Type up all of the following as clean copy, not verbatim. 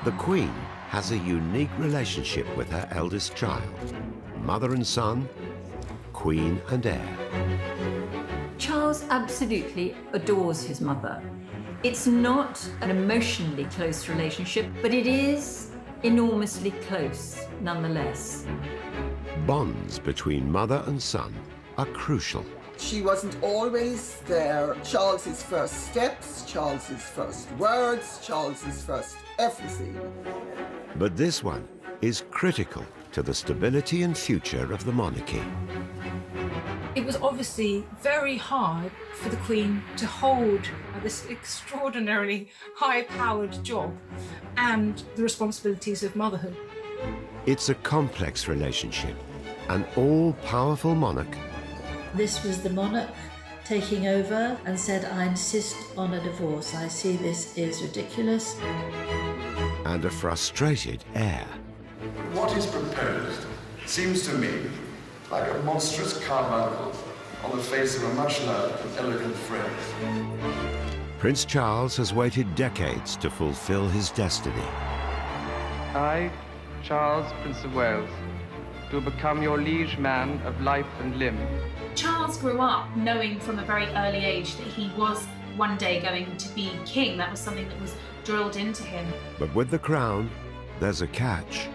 The Queen has a unique relationship with her eldest child, mother and son, Queen and heir. Charles absolutely adores his mother. It's not an emotionally close relationship, but it is enormously close nonetheless. Bonds between mother and son are crucial. She wasn't always there. Charles's first steps, Charles's first words, Charles's first everything. But this one is critical to the stability and future of the monarchy. It was obviously very hard for the Queen to hold this extraordinarily high-powered job and the responsibilities of motherhood. It's a complex relationship. An all-powerful monarch. This was the monarch taking over and said, I insist on a divorce. I see this is ridiculous. And a frustrated heir. What is proposed seems to me like a monstrous carbuncle on the face of a much loved and elegant phrase. Prince Charles has waited decades to fulfill his destiny. I, Charles, Prince of Wales, do become your liege man of life and limb. Charles grew up knowing from a very early age that he was one day going to be king. That was something that was drilled into him. But with the crown, there's a catch.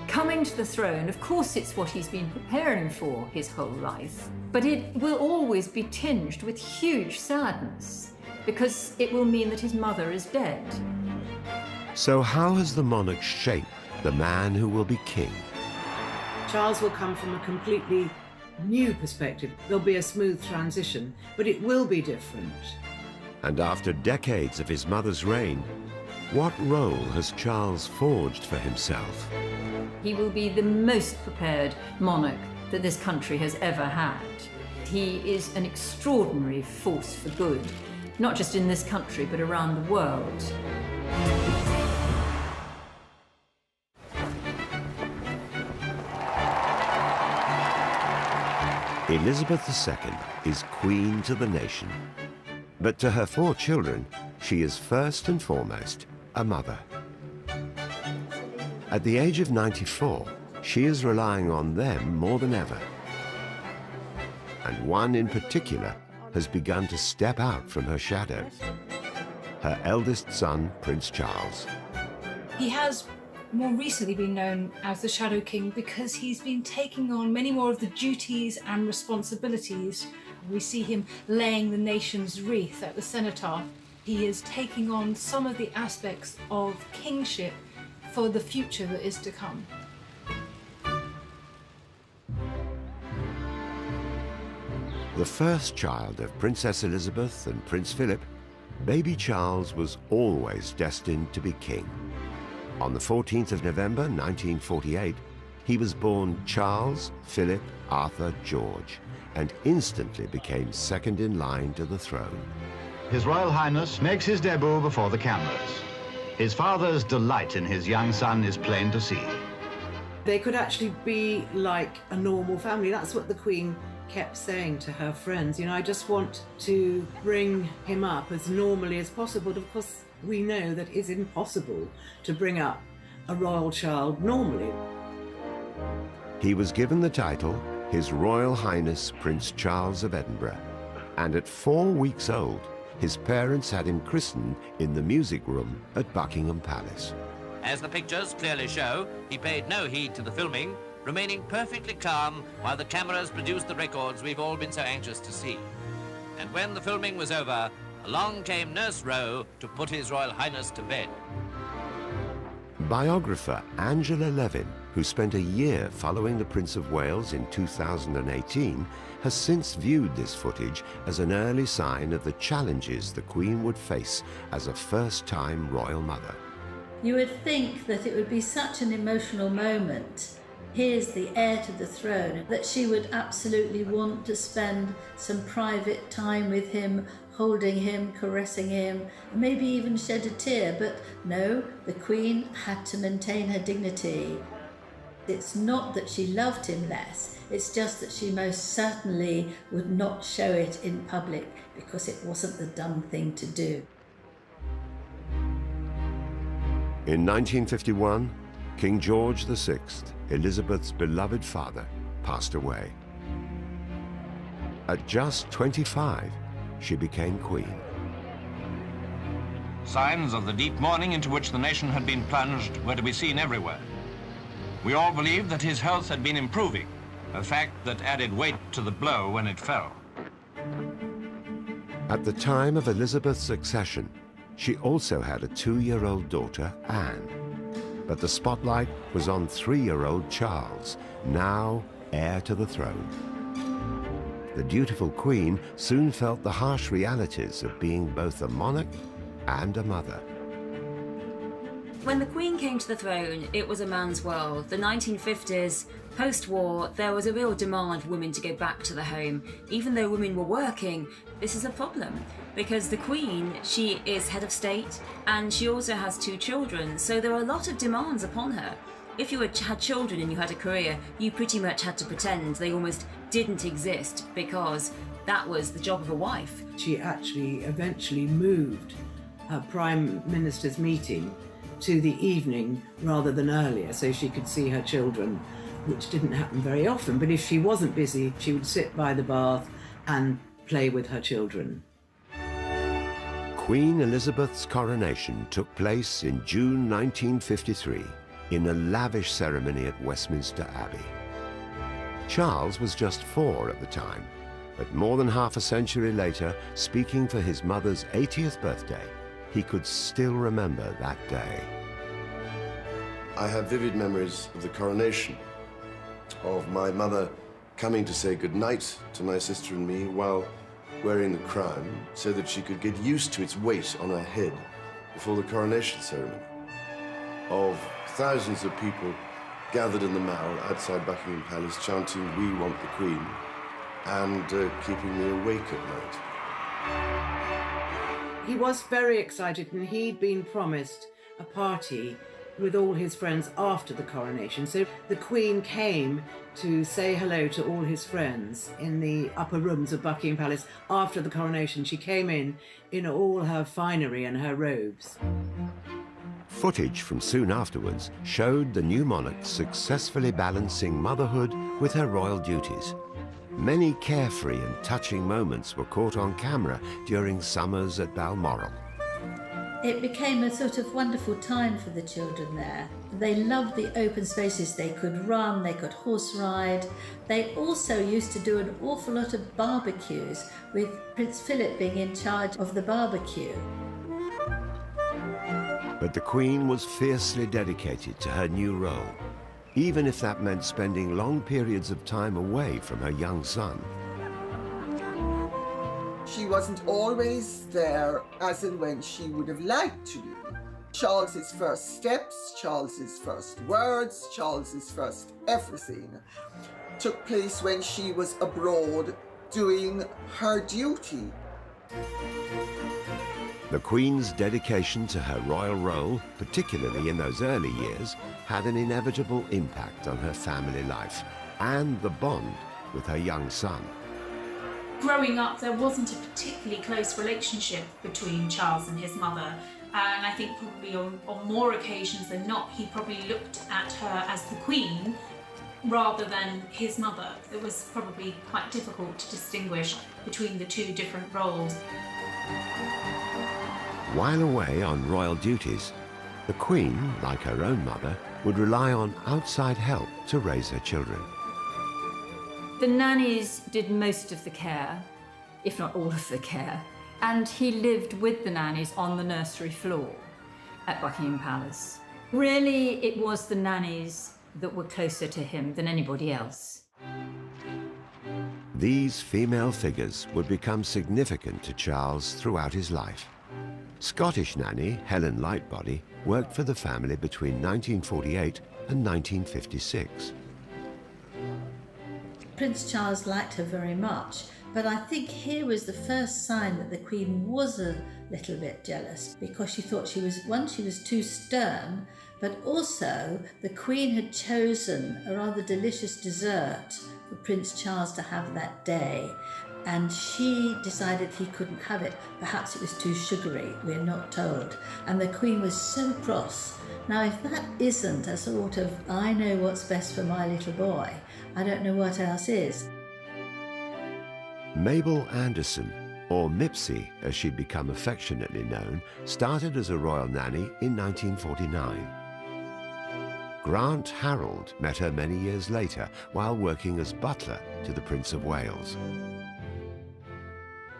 Coming to the throne, of course, it's what he's been preparing for his whole life, but it will always be tinged with huge sadness because it will mean that his mother is dead. So how has the monarch shaped the man who will be king? Charles will come from a completely new perspective. There'll be a smooth transition, but it will be different. And after decades of his mother's reign, what role has Charles forged for himself? He will be the most prepared monarch that this country has ever had. He is an extraordinary force for good, not just in this country, but around the world. Elizabeth II is queen to the nation. But to her 4 children, she is first and foremost a mother. At the age of 94, she is relying on them more than ever. And one in particular has begun to step out from her shadow. Her eldest son, Prince Charles. He has more recently been known as the Shadow King because he's been taking on many more of the duties and responsibilities. We see him laying the nation's wreath at the cenotaph. He is taking on some of the aspects of kingship for the future that is to come. The first child of Princess Elizabeth and Prince Philip, baby Charles was always destined to be king. On the 14th of November 1948, he was born Charles Philip Arthur George and instantly became second in line to the throne. His Royal Highness makes his debut before the cameras. His father's delight in his young son is plain to see. They could actually be like a normal family. That's what the Queen kept saying to her friends. You know, I just want to bring him up as normally as possible. But of course, we know that it's impossible to bring up a royal child normally. He was given the title His Royal Highness Prince Charles of Edinburgh, and at 4 weeks old, his parents had him christened in the music room at Buckingham Palace. As the pictures clearly show, he paid no heed to the filming, remaining perfectly calm while the cameras produced the records we've all been so anxious to see. And when the filming was over, along came Nurse Rowe to put His Royal Highness to bed. Biographer Angela Levin, who spent a year following the Prince of Wales in 2018, has since viewed this footage as an early sign of the challenges the Queen would face as a first-time royal mother. You would think that it would be such an emotional moment. Here's the heir to the throne, that she would absolutely want to spend some private time with him, holding him, caressing him, maybe even shed a tear. But no, the Queen had to maintain her dignity. It's not that she loved him less, it's just that she most certainly would not show it in public because it wasn't the done thing to do. In 1951, King George VI, Elizabeth's beloved father, passed away. At just 25, she became queen. Signs of the deep mourning into which the nation had been plunged were to be seen everywhere. We all believed that his health had been improving, a fact that added weight to the blow when it fell. At the time of Elizabeth's accession, she also had a 2-year-old daughter, Anne. But the spotlight was on 3-year-old Charles, now heir to the throne. The dutiful queen soon felt the harsh realities of being both a monarch and a mother. When the Queen came to the throne, it was a man's world. The 1950s, post-war, there was a real demand for women to go back to the home. Even though women were working, this is a problem because the Queen, she is head of state and she also has 2 children, so there are a lot of demands upon her. If you had children and you had a career, you pretty much had to pretend they almost didn't exist because that was the job of a wife. She actually eventually moved her Prime Minister's meeting to the evening rather than earlier so she could see her children, which didn't happen very often. But if she wasn't busy, she would sit by the bath and play with her children. Queen Elizabeth's coronation took place in June 1953 in a lavish ceremony at Westminster Abbey. Charles was just 4 at the time, but more than half a century later, speaking for his mother's 80th birthday, he could still remember that day. I have vivid memories of the coronation, of my mother coming to say goodnight to my sister and me while wearing the crown so that she could get used to its weight on her head before the coronation ceremony. Of thousands of people gathered in the Mall outside Buckingham Palace chanting, "We want the Queen," and keeping me awake at night. He was very excited and he'd been promised a party with all his friends after the coronation. So the Queen came to say hello to all his friends in the upper rooms of Buckingham Palace after the coronation. She came in all her finery and her robes. Footage from soon afterwards showed the new monarch successfully balancing motherhood with her royal duties. Many carefree and touching moments were caught on camera during summers at Balmoral. It became a sort of wonderful time for the children there. They loved the open spaces. They could run, they could horse ride. They also used to do an awful lot of barbecues, with Prince Philip being in charge of the barbecue. But the Queen was fiercely dedicated to her new role, even if that meant spending long periods of time away from her young son. She wasn't always there as and when she would have liked to be. Charles's first steps, Charles's first words, Charles's first everything took place when she was abroad doing her duty. The Queen's dedication to her royal role, particularly in those early years, had an inevitable impact on her family life and the bond with her young son. Growing up, there wasn't a particularly close relationship between Charles and his mother. And I think probably on more occasions than not, he probably looked at her as the Queen rather than his mother. It was probably quite difficult to distinguish between the 2 different roles. While away on royal duties, the Queen, like her own mother, would rely on outside help to raise her children. The nannies did most of the care, if not all of the care, and he lived with the nannies on the nursery floor at Buckingham Palace. Really, it was the nannies that were closer to him than anybody else. These female figures would become significant to Charles throughout his life. Scottish nanny Helen Lightbody worked for the family between 1948 and 1956. Prince Charles liked her very much, but I think here was the first sign that the Queen was a little bit jealous, because she thought she was too stern, but also the Queen had chosen a rather delicious dessert for Prince Charles to have that day. and she decided he couldn't have it. Perhaps it was too sugary, we're not told. And the Queen was so cross. Now, if that isn't a sort of, I know what's best for my little boy, I don't know what else is. Mabel Anderson, or Mipsy as she'd become affectionately known, started as a royal nanny in 1949. Grant Harold met her many years later while working as butler to the Prince of Wales.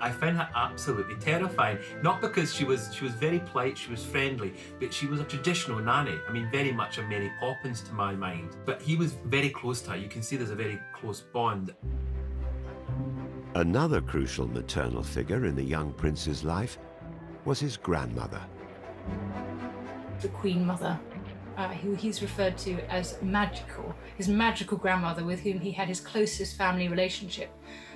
I found her absolutely terrifying, not because she was very polite, she was friendly, but she was a traditional nanny. I mean, very much a Mary Poppins to my mind. But he was very close to her. You can see there's a very close bond. Another crucial maternal figure in the young prince's life was his grandmother. The Queen Mother, who he's referred to as magical, his magical grandmother with whom he had his closest family relationship,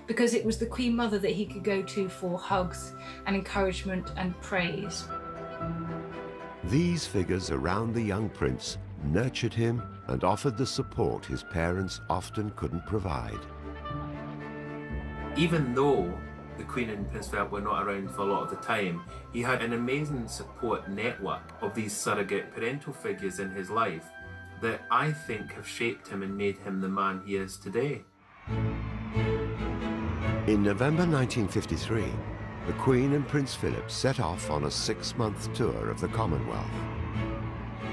because it was the Queen Mother that he could go to for hugs and encouragement and praise. These figures around the young prince nurtured him and offered the support his parents often couldn't provide. Even though the Queen and Prince Philip were not around for a lot of the time, he had an amazing support network of these surrogate parental figures in his life that I think have shaped him and made him the man he is today. In November 1953, the Queen and Prince Philip set off on a 6-month tour of the Commonwealth.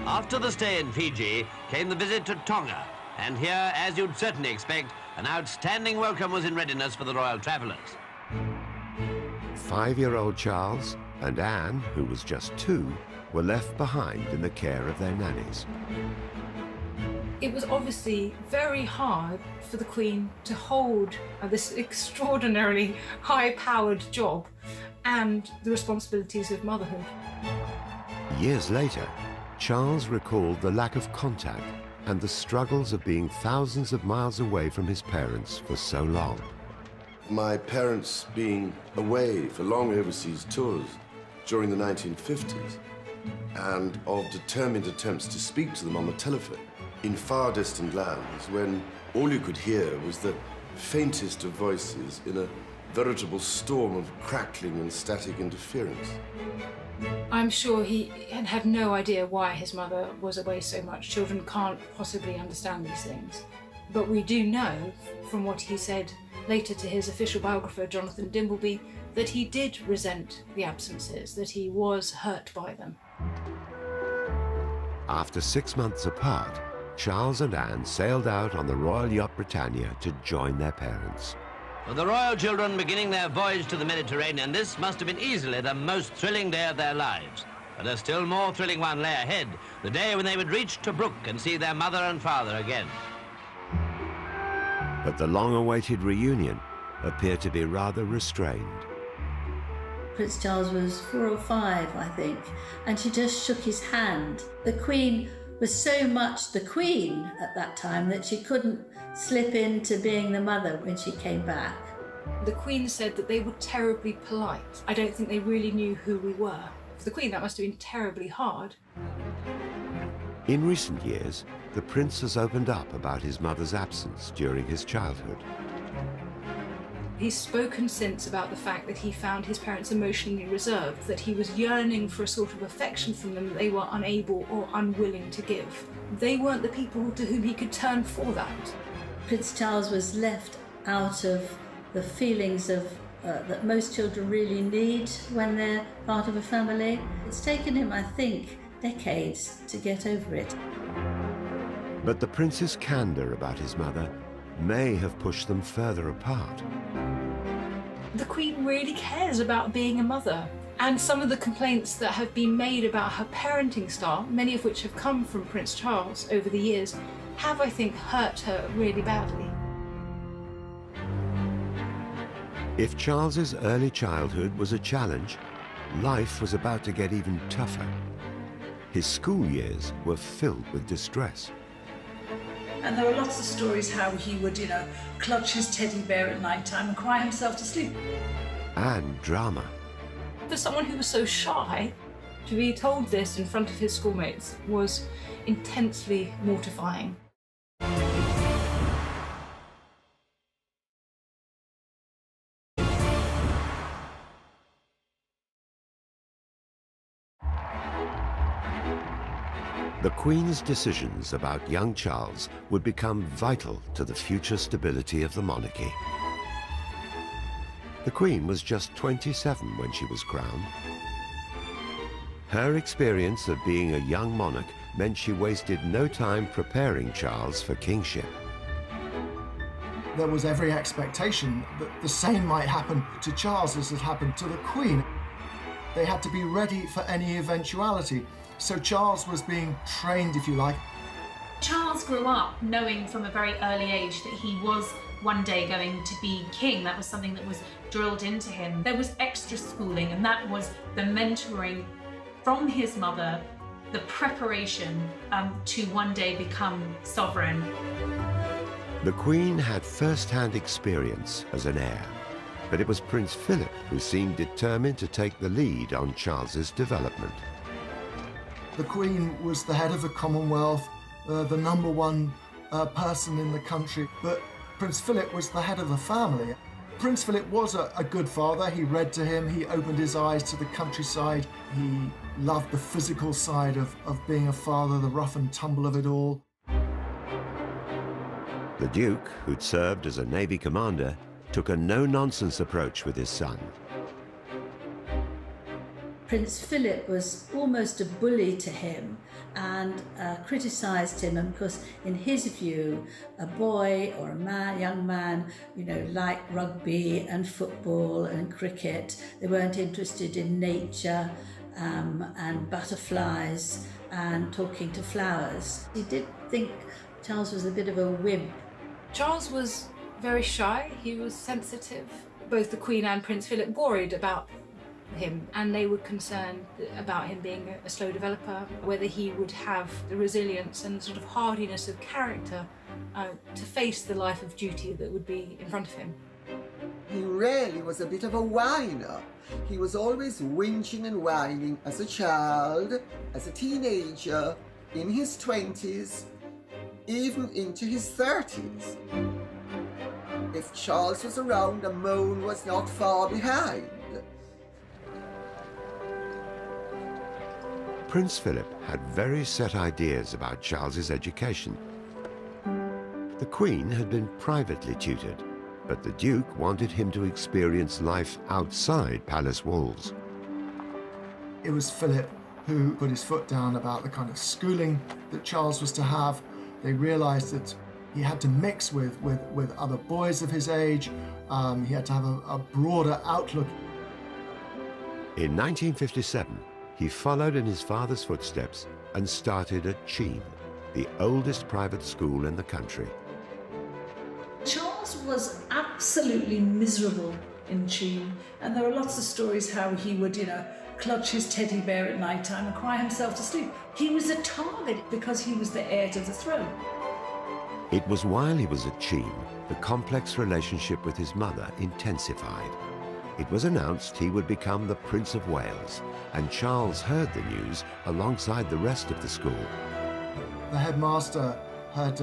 After the stay in Fiji came the visit to Tonga, and here, as you'd certainly expect, an outstanding welcome was in readiness for the royal travellers. 5-year-old Charles and Anne, who was just 2, were left behind in the care of their nannies. It was obviously very hard for the Queen to hold this extraordinarily high-powered job and the responsibilities of motherhood. Years later, Charles recalled the lack of contact and the struggles of being thousands of miles away from his parents for so long. My parents being away for long overseas tours during the 1950s, and of determined attempts to speak to them on the telephone in far distant lands when all you could hear was the faintest of voices in a veritable storm of crackling and static interference. I'm sure he had no idea why his mother was away so much. Children can't possibly understand these things. But we do know, from what he said later to his official biographer, Jonathan Dimbleby, that he did resent the absences, that he was hurt by them. After 6 months apart, Charles and Anne sailed out on the Royal Yacht Britannia to join their parents. For the royal children beginning their voyage to the Mediterranean, this must have been easily the most thrilling day of their lives. But a still more thrilling one lay ahead, the day when they would reach Tobruk and see their mother and father again. But the long-awaited reunion appeared to be rather restrained. Prince Charles was 4 or 5, I think, and she just shook his hand. The Queen was so much the Queen at that time that she couldn't slip into being the mother when she came back. The Queen said that they were terribly polite. I don't think they really knew who we were. For the Queen, that must have been terribly hard. In recent years, the prince has opened up about his mother's absence during his childhood. He's spoken since about the fact that he found his parents emotionally reserved, that he was yearning for a sort of affection from them that they were unable or unwilling to give. They weren't the people to whom he could turn for that. Prince Charles was left out of the feelings of that most children really need when they're part of a family. It's taken him, I think, decades to get over it. But the prince's candour about his mother may have pushed them further apart. The Queen really cares about being a mother, and some of the complaints that have been made about her parenting style, many of which have come from Prince Charles over the years, have, I think, hurt her really badly. If Charles's early childhood was a challenge, life was about to get even tougher. His school years were filled with distress. And there were lots of stories how he would, clutch his teddy bear at night time and cry himself to sleep. And drama. For someone who was so shy, to be told this in front of his schoolmates was intensely mortifying. The Queen's decisions about young Charles would become vital to the future stability of the monarchy. The Queen was just 27 when she was crowned. Her experience of being a young monarch meant she wasted no time preparing Charles for kingship. There was every expectation that the same might happen to Charles as had happened to the Queen. They had to be ready for any eventuality. So Charles was being trained, if you like. Charles grew up knowing from a very early age that he was one day going to be king. That was something that was drilled into him. There was extra schooling, and that was the mentoring from his mother, the preparation to one day become sovereign. The Queen had first-hand experience as an heir, but it was Prince Philip who seemed determined to take the lead on Charles's development. The Queen was the head of the Commonwealth, the number one person in the country, but Prince Philip was the head of the family. Prince Philip was a good father. He read to him, he opened his eyes to the countryside, he loved the physical side of being a father, the rough and tumble of it all. The Duke, who'd served as a Navy commander, took a no-nonsense approach with his son. Prince Philip was almost a bully to him and criticised him, and because in his view a boy or a young man, liked rugby and football and cricket. They weren't interested in nature and butterflies and talking to flowers. He did think Charles was a bit of a wimp. Charles was very shy, he was sensitive. Both the Queen and Prince Philip worried about him, and they were concerned about him being a slow developer, whether he would have the resilience and sort of hardiness of character to face the life of duty that would be in front of him. He really was a bit of a whiner. He was always whinging and whining as a child, as a teenager, in his 20s, even into his 30s. If Charles was around, a moan was not far behind. Prince Philip had very set ideas about Charles's education. The Queen had been privately tutored, but the Duke wanted him to experience life outside palace walls. It was Philip who put his foot down about the kind of schooling that Charles was to have. They realised that he had to mix with other boys of his age. He had to have a broader outlook. In 1957, he followed in his father's footsteps and started at Cheam, the oldest private school in the country. Charles was absolutely miserable in Cheam, and there are lots of stories how he would, clutch his teddy bear at night time and cry himself to sleep. He was a target because he was the heir to the throne. It was while he was at Cheam, the complex relationship with his mother intensified. It was announced he would become the Prince of Wales, and Charles heard the news alongside the rest of the school. The headmaster had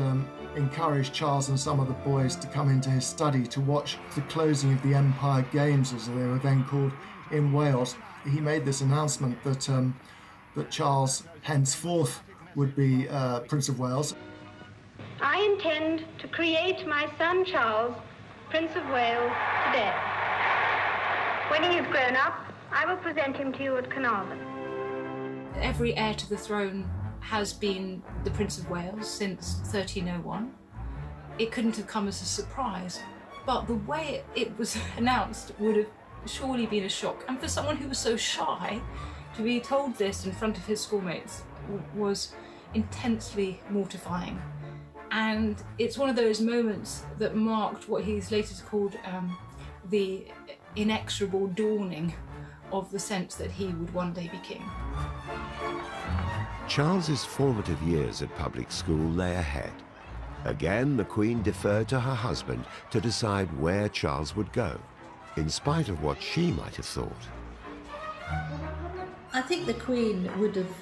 encouraged Charles and some of the boys to come into his study to watch the closing of the Empire Games, as they were then called, in Wales. He made this announcement that Charles henceforth would be Prince of Wales. I intend to create my son Charles Prince of Wales today. When he is grown up, I will present him to you at Carnarvon. Every heir to the throne has been the Prince of Wales since 1301. It couldn't have come as a surprise, but the way it was announced would have surely been a shock. And for someone who was so shy, to be told this in front of his schoolmates was intensely mortifying. And it's one of those moments that marked what he's later called the inexorable dawning of the sense that he would one day be king. Charles's formative years at public school lay ahead. Again, the Queen deferred to her husband to decide where Charles would go, in spite of what she might have thought. I think the Queen would have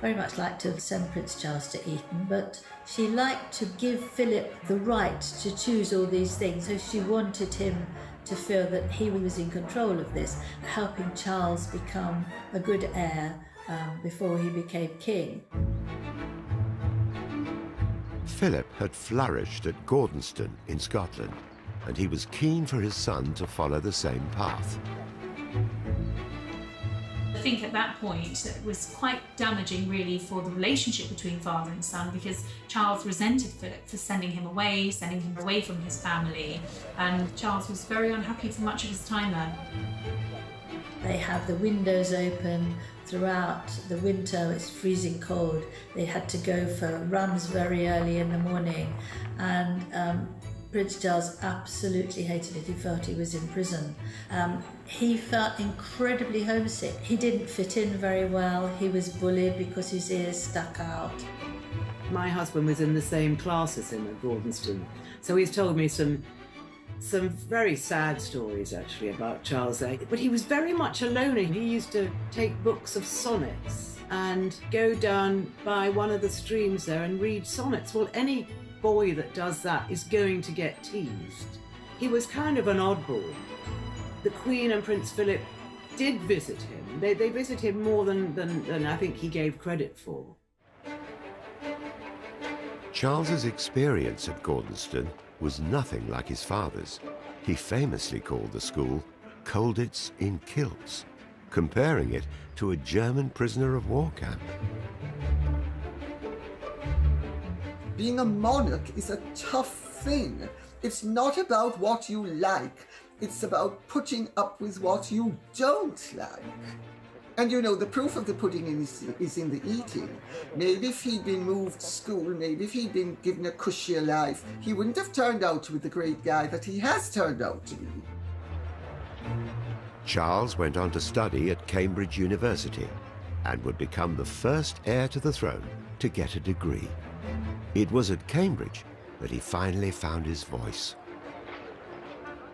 very much liked to send Prince Charles to Eton, but she liked to give Philip the right to choose all these things, so she wanted him to feel that he was in control of this, helping Charles become a good heir before he became king. Philip had flourished at Gordonston in Scotland, and he was keen for his son to follow the same path. I think at that point it was quite damaging really for the relationship between father and son, because Charles resented Philip for sending him away from his family, and Charles was very unhappy for much of his time there. They have the windows open throughout the winter. It's freezing cold. They had to go for runs very early in the morning, and Prince Charles absolutely hated it. He felt he was in prison. He felt incredibly homesick. He didn't fit in very well. He was bullied because his ears stuck out. My husband was in the same class as him at Gordonston, so he's told me some very sad stories actually about Charles A. But he was very much a loner. He used to take books of sonnets and go down by one of the streams there and read sonnets. Well, any boy that does that is going to get teased. He was kind of an oddball. The Queen and Prince Philip did visit him. They visited him more than I think he gave credit for. Charles's experience at Gordonston was nothing like his father's. He famously called the school Colditz in Kilts, comparing it to a German prisoner of war camp. Being a monarch is a tough thing. It's not about what you like. It's about putting up with what you don't like. And you know, the proof of the pudding is in the eating. Maybe if he'd been moved to school, maybe if he'd been given a cushier life, he wouldn't have turned out to be the great guy that he has turned out to be. Charles went on to study at Cambridge University and would become the first heir to the throne to get a degree. It was at Cambridge that he finally found his voice.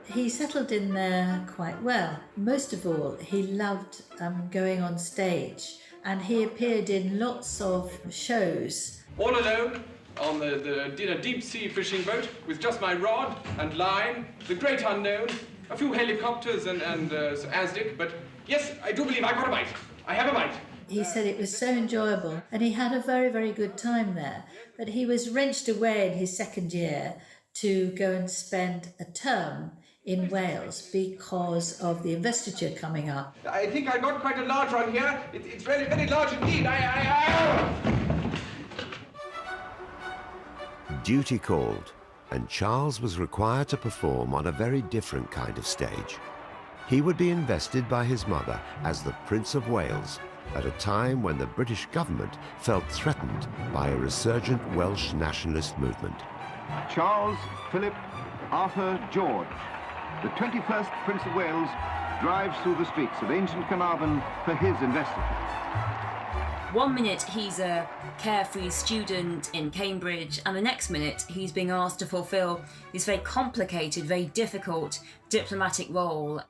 He settled in there quite well. Most of all, he loved going on stage, and he appeared in lots of shows. All alone on in a deep-sea fishing boat with just my rod and line, the great unknown, a few helicopters and Aztec, but yes, I do believe I got a bite. I have a bite. He said it was so enjoyable, and he had a very, very good time there. But he was wrenched away in his second year to go and spend a term in Wales because of the investiture coming up. I think I got quite a large one here. It's very, very large indeed. Duty called, and Charles was required to perform on a very different kind of stage. He would be invested by his mother as the Prince of Wales at a time when the British government felt threatened by a resurgent Welsh nationalist movement. Charles, Philip, Arthur, George. The 21st Prince of Wales drives through the streets of ancient Carnarvon for his investiture. 1 minute he's a carefree student in Cambridge, and the next minute he's being asked to fulfil this very complicated, very difficult diplomatic role.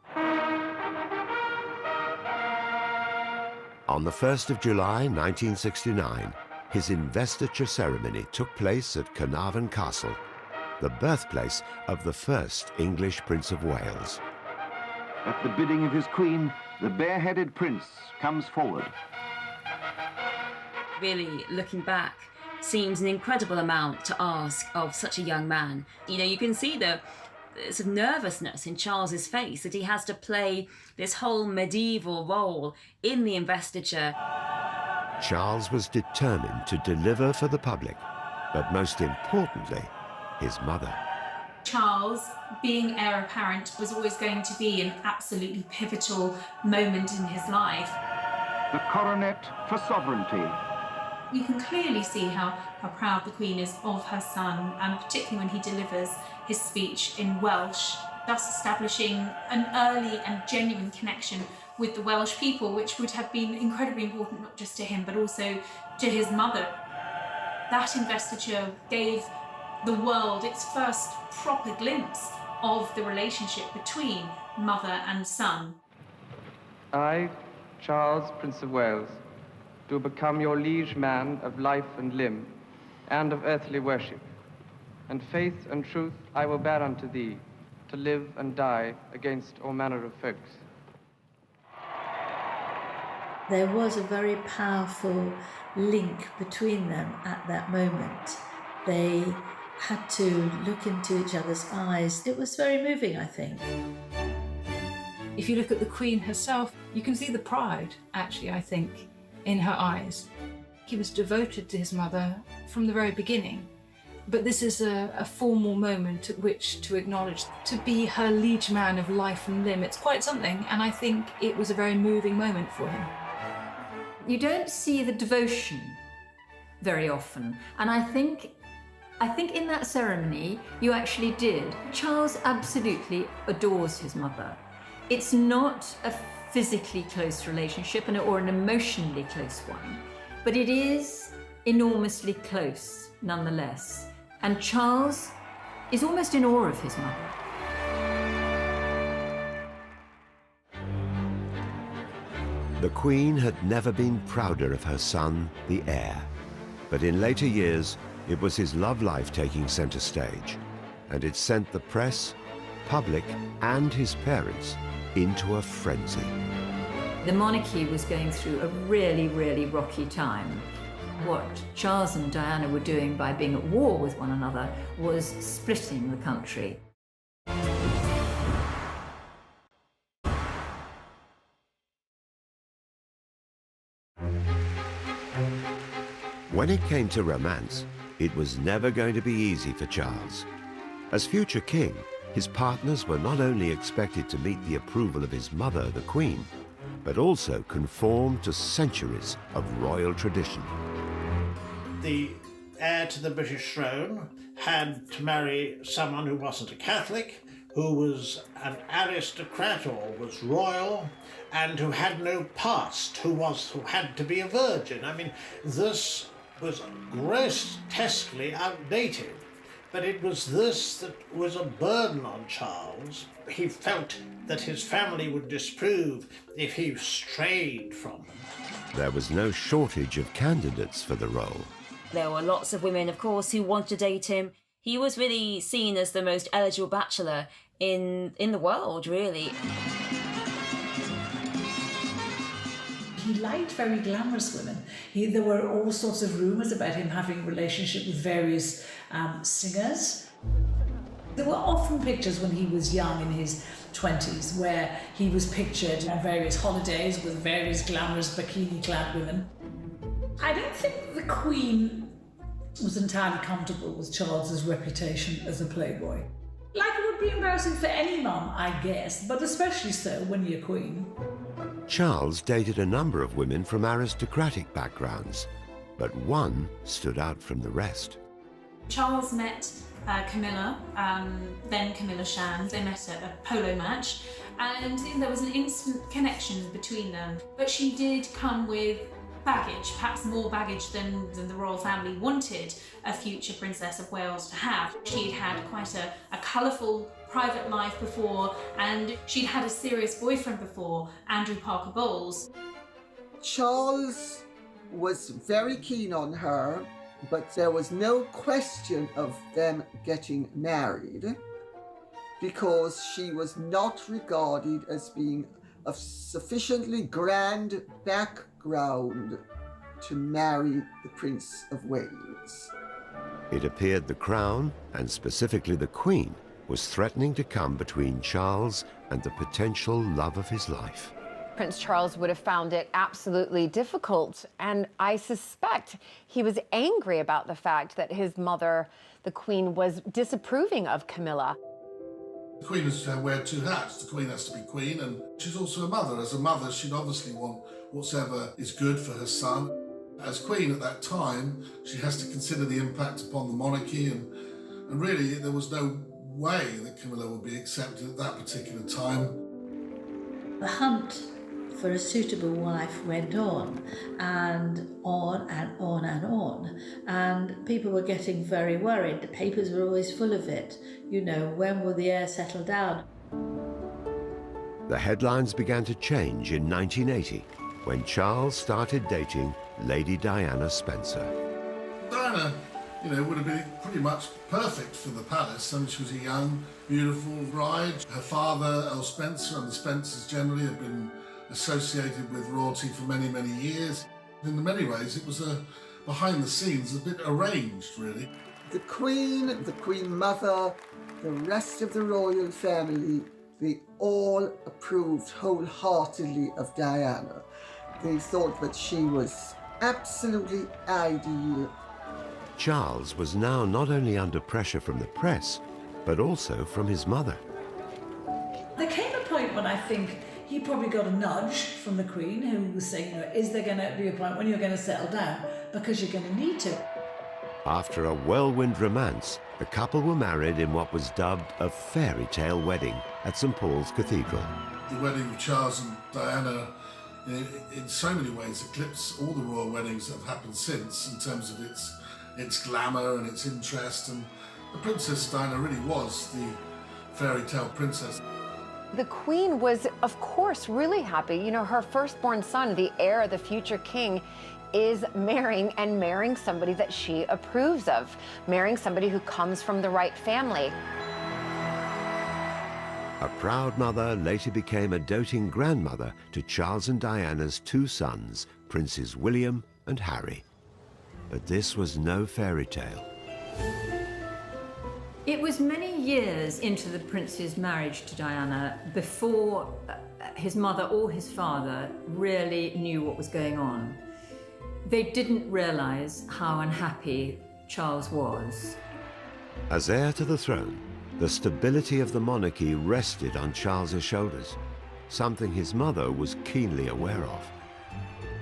On the 1st of July 1969, his investiture ceremony took place at Carnarvon Castle, the birthplace of the first English Prince of Wales. At the bidding of his queen, the bareheaded prince comes forward. Really, looking back, seems an incredible amount to ask of such a young man. You know, you can see the sort of nervousness in Charles's face that he has to play this whole medieval role in the investiture. Charles was determined to deliver for the public, but most importantly, his mother. Charles, being heir apparent, was always going to be an absolutely pivotal moment in his life. The coronet for sovereignty. You can clearly see how proud the Queen is of her son, and particularly when he delivers his speech in Welsh, thus establishing an early and genuine connection with the Welsh people, which would have been incredibly important not just to him, but also to his mother. That investiture gave the world its first proper glimpse of the relationship between mother and son. I, Charles, Prince of Wales, do become your liege man of life and limb, and of earthly worship. And faith and truth I will bear unto thee, to live and die against all manner of folks. There was a very powerful link between them at that moment. They had to look into each other's eyes. It was very moving, I think. If you look at the Queen herself, you can see the pride, actually, I think, in her eyes. He was devoted to his mother from the very beginning. But this is a formal moment at which to acknowledge, to be her liege man of life and limb. It's quite something, and I think it was a very moving moment for him. You don't see the devotion very often, and I think in that ceremony you actually did. Charles absolutely adores his mother. It's not a physically close relationship or an emotionally close one, but it is enormously close nonetheless. And Charles is almost in awe of his mother. The Queen had never been prouder of her son, the heir. But in later years, it was his love life taking centre stage, and it sent the press, public, and his parents into a frenzy. The monarchy was going through a really, really rocky time. What Charles and Diana were doing by being at war with one another was splitting the country. When it came to romance, it was never going to be easy for Charles. As future king, his partners were not only expected to meet the approval of his mother, the Queen, but also conform to centuries of royal tradition. The heir to the British throne had to marry someone who wasn't a Catholic, who was an aristocrat or was royal, and who had no past, who had to be a virgin. I mean, this was grotesquely outdated, but it was this that was a burden on Charles. He felt that his family would disapprove if he strayed from them. There was no shortage of candidates for the role. There were lots of women, of course, who wanted to date him. He was really seen as the most eligible bachelor in the world, really. He liked very glamorous women. There were all sorts of rumours about him having a relationship with various singers. There were often pictures when he was young, in his 20s, where he was pictured on various holidays with various glamorous bikini-clad women. I don't think the Queen was entirely comfortable with Charles's reputation as a playboy. Like it would be embarrassing for any mum, I guess, but especially so when you're Queen. Charles dated a number of women from aristocratic backgrounds, but one stood out from the rest. Charles met Camilla, then Camilla Shand. They met at a polo match, and there was an instant connection between them. But she did come with baggage, perhaps more baggage than the royal family wanted a future Princess of Wales to have. She'd had quite a colourful private life before, and she'd had a serious boyfriend before, Andrew Parker Bowles. Charles was very keen on her, but there was no question of them getting married because she was not regarded as being of sufficiently grand background to marry the Prince of Wales. It appeared the Crown, and specifically the Queen, was threatening to come between Charles and the potential love of his life. Prince Charles would have found it absolutely difficult, and I suspect he was angry about the fact that his mother, the Queen, was disapproving of Camilla. The Queen has to wear two hats. The Queen has to be Queen, and she's also a mother. As a mother, she'd obviously want whatever is good for her son. As Queen at that time, she has to consider the impact upon the monarchy, and really there was no way that Camilla would be accepted at that particular time. The hunt for a suitable wife went on, and on and on and on. And people were getting very worried. The papers were always full of it. You know, when will the heir settle down? The headlines began to change in 1980 when Charles started dating Lady Diana Spencer. Diana, would have been pretty much perfect for the palace. I mean, she was a young, beautiful bride. Her father, Earl Spencer, and the Spencers generally had been associated with royalty for many, many years. In many ways, it was behind the scenes, a bit arranged, really. The Queen Mother, the rest of the royal family, they all approved wholeheartedly of Diana. They thought that she was absolutely ideal. Charles was now not only under pressure from the press, but also from his mother. There came a point when I think he probably got a nudge from the Queen, who was saying, is there going to be a point when you're going to settle down? Because you're going to need to. After a whirlwind romance, the couple were married in what was dubbed a fairy tale wedding at St. Paul's Cathedral. The wedding of Charles and Diana, in so many ways, eclipsed all the royal weddings that have happened since in terms of its glamour and its interest. And the Princess Diana really was the fairy tale princess. The Queen was, of course, really happy. You know, her firstborn son, the heir, the future king, is marrying somebody that she approves of, marrying somebody who comes from the right family. A proud mother later became a doting grandmother to Charles and Diana's two sons, Princes William and Harry. But this was no fairy tale. It was many years into the prince's marriage to Diana before his mother or his father really knew what was going on. They didn't realize how unhappy Charles was. As heir to the throne, the stability of the monarchy rested on Charles's shoulders, something his mother was keenly aware of.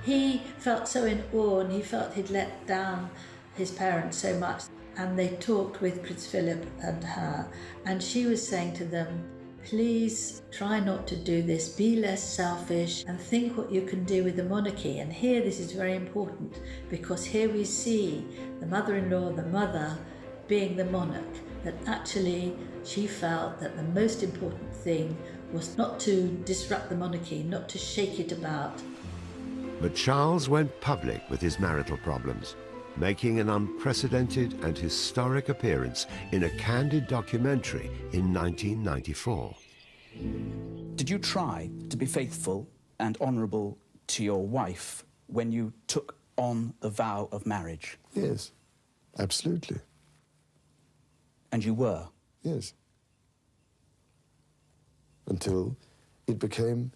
He felt so in awe, and he felt he'd let down his parents so much. And they talked with Prince Philip and her, and she was saying to them, please try not to do this, be less selfish and think what you can do with the monarchy. And here this is very important, because here we see the mother-in-law, the mother, being the monarch, that actually she felt that the most important thing was not to disrupt the monarchy, not to shake it about. But Charles went public with his marital problems, making an unprecedented and historic appearance in a candid documentary in 1994. Did you try to be faithful and honourable to your wife when you took on the vow of marriage? Yes, absolutely. And you were? Yes. Until it became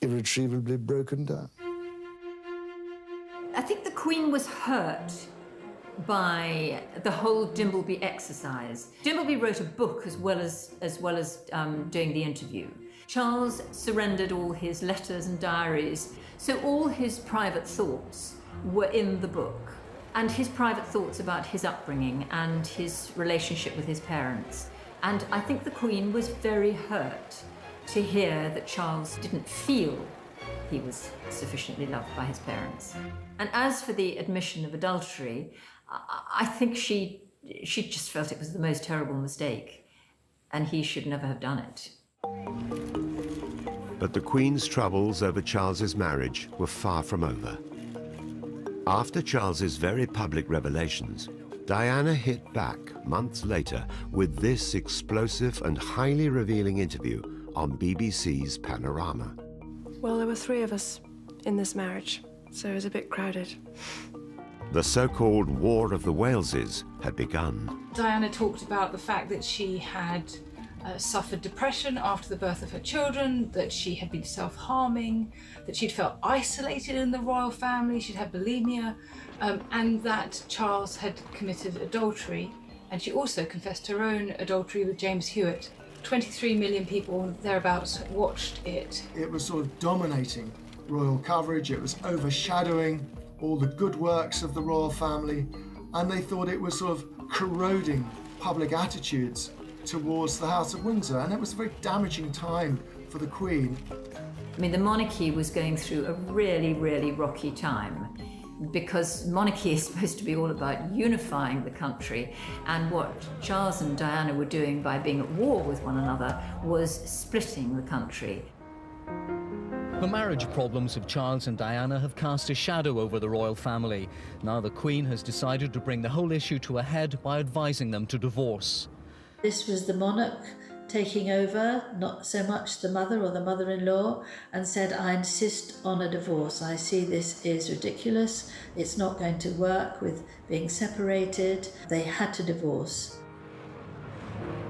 irretrievably broken down. I think the Queen was hurt by the whole Dimbleby exercise. Dimbleby wrote a book as well as doing the interview. Charles surrendered all his letters and diaries, so all his private thoughts were in the book, and his private thoughts about his upbringing and his relationship with his parents. And I think the Queen was very hurt to hear that Charles didn't feel he was sufficiently loved by his parents. And as for the admission of adultery, I think she just felt it was the most terrible mistake, and he should never have done it. But the Queen's troubles over Charles's marriage were far from over. After Charles's very public revelations, Diana hit back months later with this explosive and highly revealing interview on BBC's Panorama. Well, there were 3 of us in this marriage, so it was a bit crowded. The so-called War of the Waleses had begun. Diana talked about the fact that she had suffered depression after the birth of her children, that she had been self-harming, that she'd felt isolated in the royal family, she'd had bulimia, and that Charles had committed adultery. And she also confessed her own adultery with James Hewitt. 23 million people, thereabouts, watched it. It was sort of dominating royal coverage. It was overshadowing all the good works of the royal family, and they thought it was sort of corroding public attitudes towards the House of Windsor, and it was a very damaging time for the Queen. I mean, the monarchy was going through a really, really rocky time, because monarchy is supposed to be all about unifying the country, and what Charles and Diana were doing by being at war with one another was splitting the country. The marriage problems of Charles and Diana have cast a shadow over the royal family. Now the Queen has decided to bring the whole issue to a head by advising them to divorce. This was the monarch taking over, not so much the mother or the mother-in-law, and said, I insist on a divorce. I see this is ridiculous. It's not going to work with being separated. They had to divorce.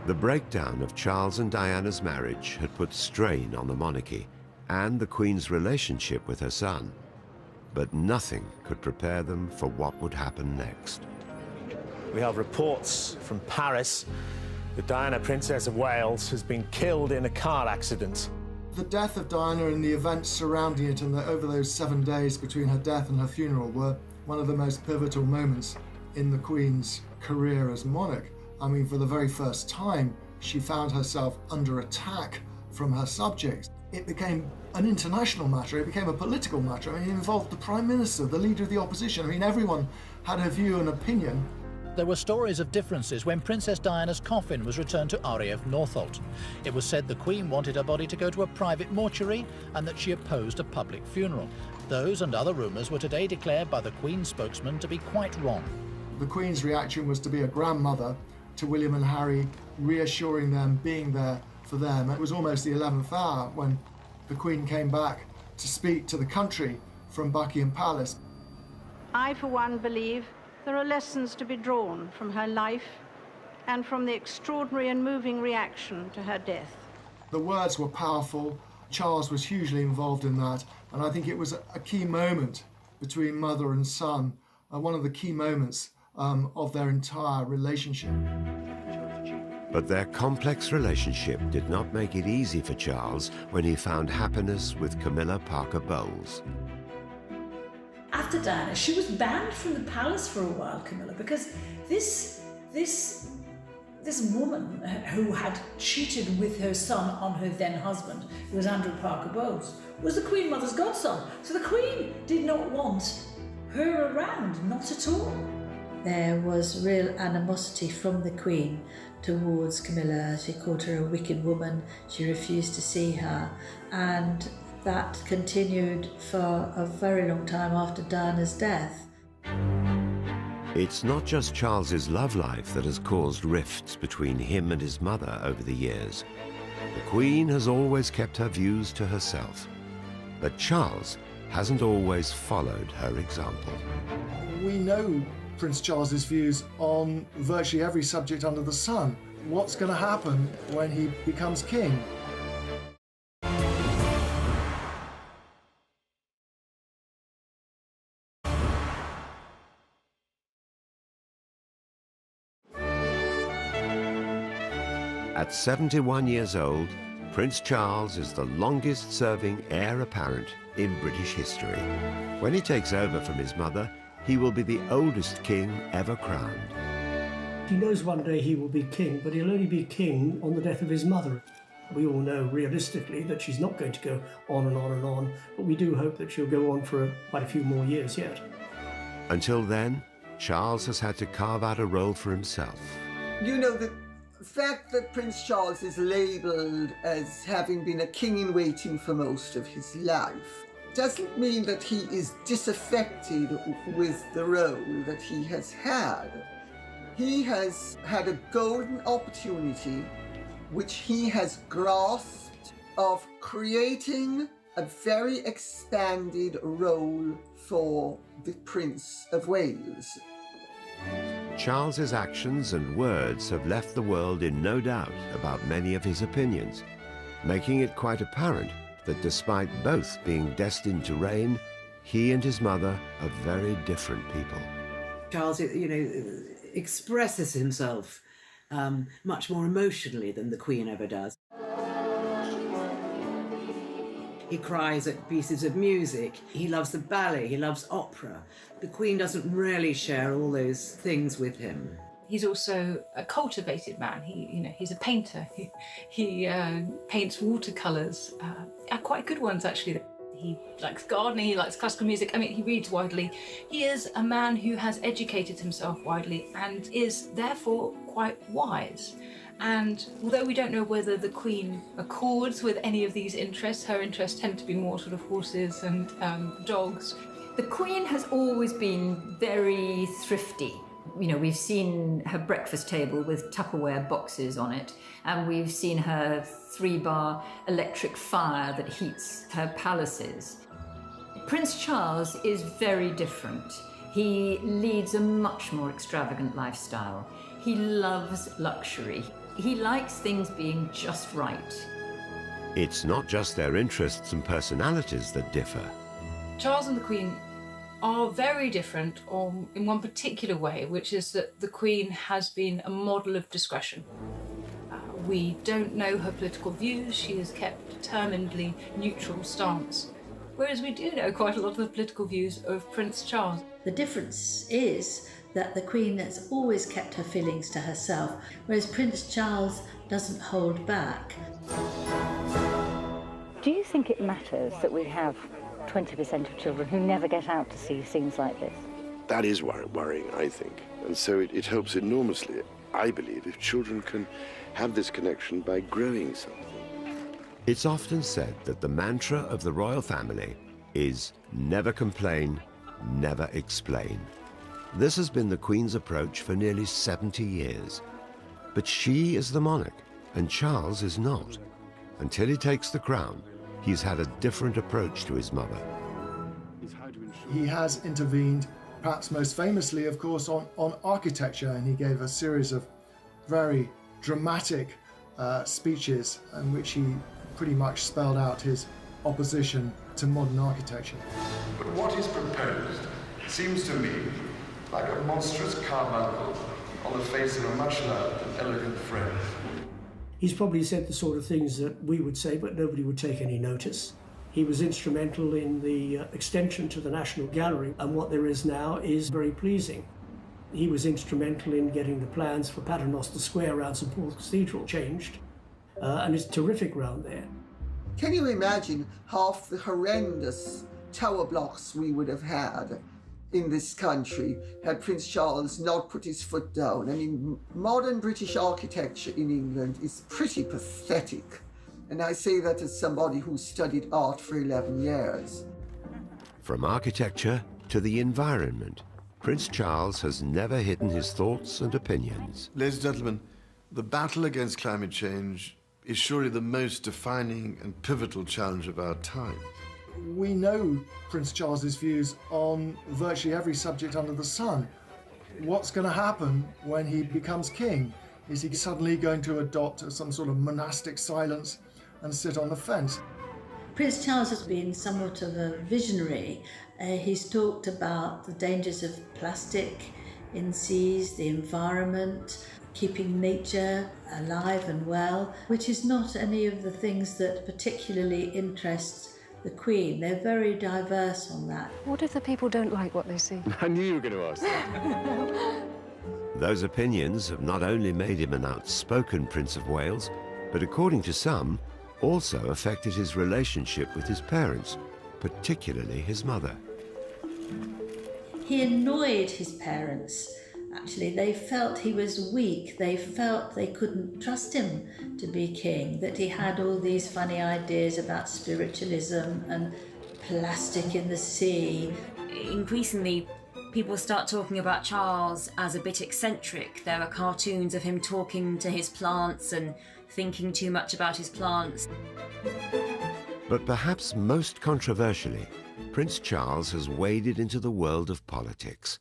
The breakdown of Charles and Diana's marriage had put strain on the monarchy and the Queen's relationship with her son. But nothing could prepare them for what would happen next. We have reports from Paris that Diana, Princess of Wales, has been killed in a car accident. The death of Diana and the events surrounding it and over those 7 days between her death and her funeral were one of the most pivotal moments in the Queen's career as monarch. I mean, for the very first time, she found herself under attack from her subjects. It became an international matter, it became a political matter. I mean, it involved the Prime Minister, the leader of the opposition. I mean, everyone had a view and opinion. There were stories of differences when Princess Diana's coffin was returned to RAF Northolt. It was said the Queen wanted her body to go to a private mortuary and that she opposed a public funeral. Those and other rumours were today declared by the Queen's spokesman to be quite wrong. The Queen's reaction was to be a grandmother to William and Harry, reassuring them, being there for them. It was almost the 11th hour when the Queen came back to speak to the country from Buckingham Palace. I, for one, believe there are lessons to be drawn from her life and from the extraordinary and moving reaction to her death. The words were powerful. Charles was hugely involved in that, and I think it was a key moment between mother and son, one of the key moments of their entire relationship. But their complex relationship did not make it easy for Charles when he found happiness with Camilla Parker Bowles. After Diana, she was banned from the palace for a while, Camilla, because this woman who had cheated with her son on her then husband, who was Andrew Parker Bowles, was the Queen Mother's godson. So the Queen did not want her around, not at all. There was real animosity from the Queen towards Camilla. She called her a wicked woman. She refused to see her, and that continued for a very long time after Diana's death. It's not just Charles's love life that has caused rifts between him and his mother over the years. The Queen has always kept her views to herself, but Charles hasn't always followed her example. We know Prince Charles's views on virtually every subject under the sun. What's going to happen when he becomes king? At 71 years old, Prince Charles is the longest-serving heir apparent in British history. When he takes over from his mother, he will be the oldest king ever crowned. He knows one day he will be king, but he'll only be king on the death of his mother. We all know realistically that she's not going to go on and on and on, but we do hope that she'll go on for quite a few more years yet. Until then, Charles has had to carve out a role for himself. You know, the fact that Prince Charles is labelled as having been a king in waiting for most of his life doesn't mean that he is disaffected with the role that he has had. He has had a golden opportunity, which he has grasped, of creating a very expanded role for the Prince of Wales. Charles's actions and words have left the world in no doubt about many of his opinions, making it quite apparent that despite both being destined to reign, he and his mother are very different people. Charles, expresses himself much more emotionally than the Queen ever does. He cries at pieces of music. He loves the ballet. He loves opera. The Queen doesn't really share all those things with him. He's also a cultivated man. He's a painter. He paints watercolours, quite good ones actually. He likes gardening, he likes classical music. I mean, he reads widely. He is a man who has educated himself widely and is therefore quite wise. And although we don't know whether the Queen accords with any of these interests, her interests tend to be more sort of horses and dogs. The Queen has always been very thrifty. You know, we've seen her breakfast table with Tupperware boxes on it, and we've seen her 3-bar electric fire that heats her palaces. Prince Charles is very different. He leads a much more extravagant lifestyle. He loves luxury. He likes things being just right. It's not just their interests and personalities that differ. Charles and the Queen are very different in one particular way, which is that the Queen has been a model of discretion. We don't know her political views. She has kept a determinedly neutral stance, whereas we do know quite a lot of the political views of Prince Charles. The difference is that the Queen has always kept her feelings to herself, whereas Prince Charles doesn't hold back. Do you think it matters that we have 20% of children who never get out to see scenes like this? That is worrying, I think. And so it helps enormously, I believe, if children can have this connection by growing something. It's often said that the mantra of the royal family is never complain, never explain. This has been the Queen's approach for nearly 70 years. But she is the monarch, and Charles is not. Until he takes the crown, he's had a different approach to his mother. He has intervened, perhaps most famously, of course, on architecture, and he gave a series of very dramatic speeches in which he pretty much spelled out his opposition to modern architecture. But what is proposed seems to me like a monstrous carbuncle on the face of a much loved and elegant friend. He's probably said the sort of things that we would say, but nobody would take any notice. He was instrumental in the extension to the National Gallery, and what there is now is very pleasing. He was instrumental in getting the plans for Paternoster Square around St Paul's Cathedral changed, and it's terrific round there. Can you imagine half the horrendous tower blocks we would have had in this country had Prince Charles not put his foot down? I mean, modern British architecture in England is pretty pathetic. And I say that as somebody who studied art for 11 years. From architecture to the environment, Prince Charles has never hidden his thoughts and opinions. Ladies and gentlemen, the battle against climate change is surely the most defining and pivotal challenge of our time. We know Prince Charles's views on virtually every subject under the sun. What's going to happen when he becomes king? Is he suddenly going to adopt some sort of monastic silence and sit on the fence? Prince Charles has been somewhat of a visionary. He's talked about the dangers of plastic in seas, the environment, keeping nature alive and well, which is not any of the things that particularly interests the Queen. They're very diverse on that. What if the people don't like what they see? I knew you were going to ask that. Those opinions have not only made him an outspoken Prince of Wales, but according to some, also affected his relationship with his parents, particularly his mother. He annoyed his parents. Actually, they felt he was weak. They felt they couldn't trust him to be king, that he had all these funny ideas about spiritualism and plastic in the sea. Increasingly, people start talking about Charles as a bit eccentric. There are cartoons of him talking to his plants and thinking too much about his plants. But perhaps most controversially, Prince Charles has waded into the world of politics.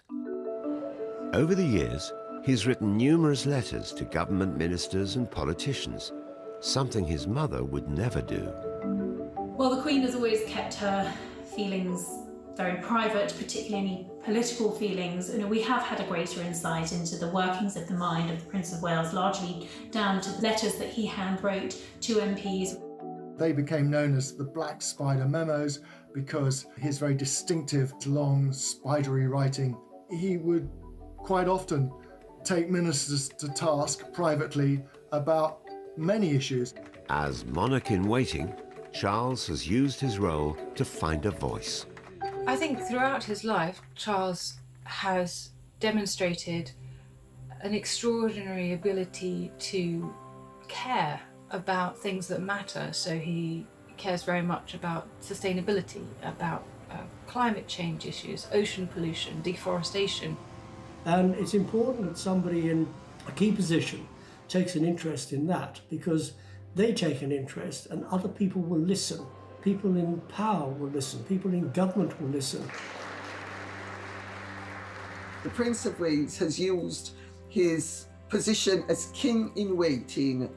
Over the years, he's written numerous letters to government ministers and politicians, something his mother would never do. Well, the Queen has always kept her feelings very private, particularly any political feelings. You know, we have had a greater insight into the workings of the mind of the Prince of Wales, largely down to letters that he handwrote to MPs. They became known as the Black Spider Memos because his very distinctive, long, spidery writing. He would quite often take ministers to task privately about many issues. As monarch in waiting, Charles has used his role to find a voice. I think throughout his life, Charles has demonstrated an extraordinary ability to care about things that matter. So he cares very much about sustainability, about climate change issues, ocean pollution, deforestation. And it's important that somebody in a key position takes an interest in that, because they take an interest and other people will listen. People in power will listen. People in government will listen. The Prince of Wales has used his position as king in waiting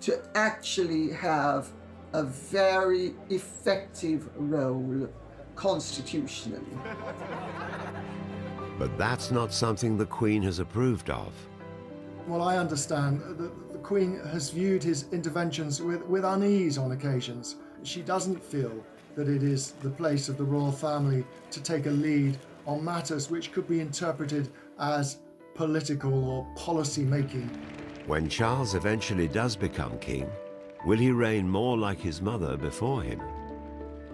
to actually have a very effective role constitutionally. But that's not something the Queen has approved of. Well, I understand that the Queen has viewed his interventions with unease on occasions. She doesn't feel that it is the place of the royal family to take a lead on matters which could be interpreted as political or policy making. When Charles eventually does become king, will he reign more like his mother before him?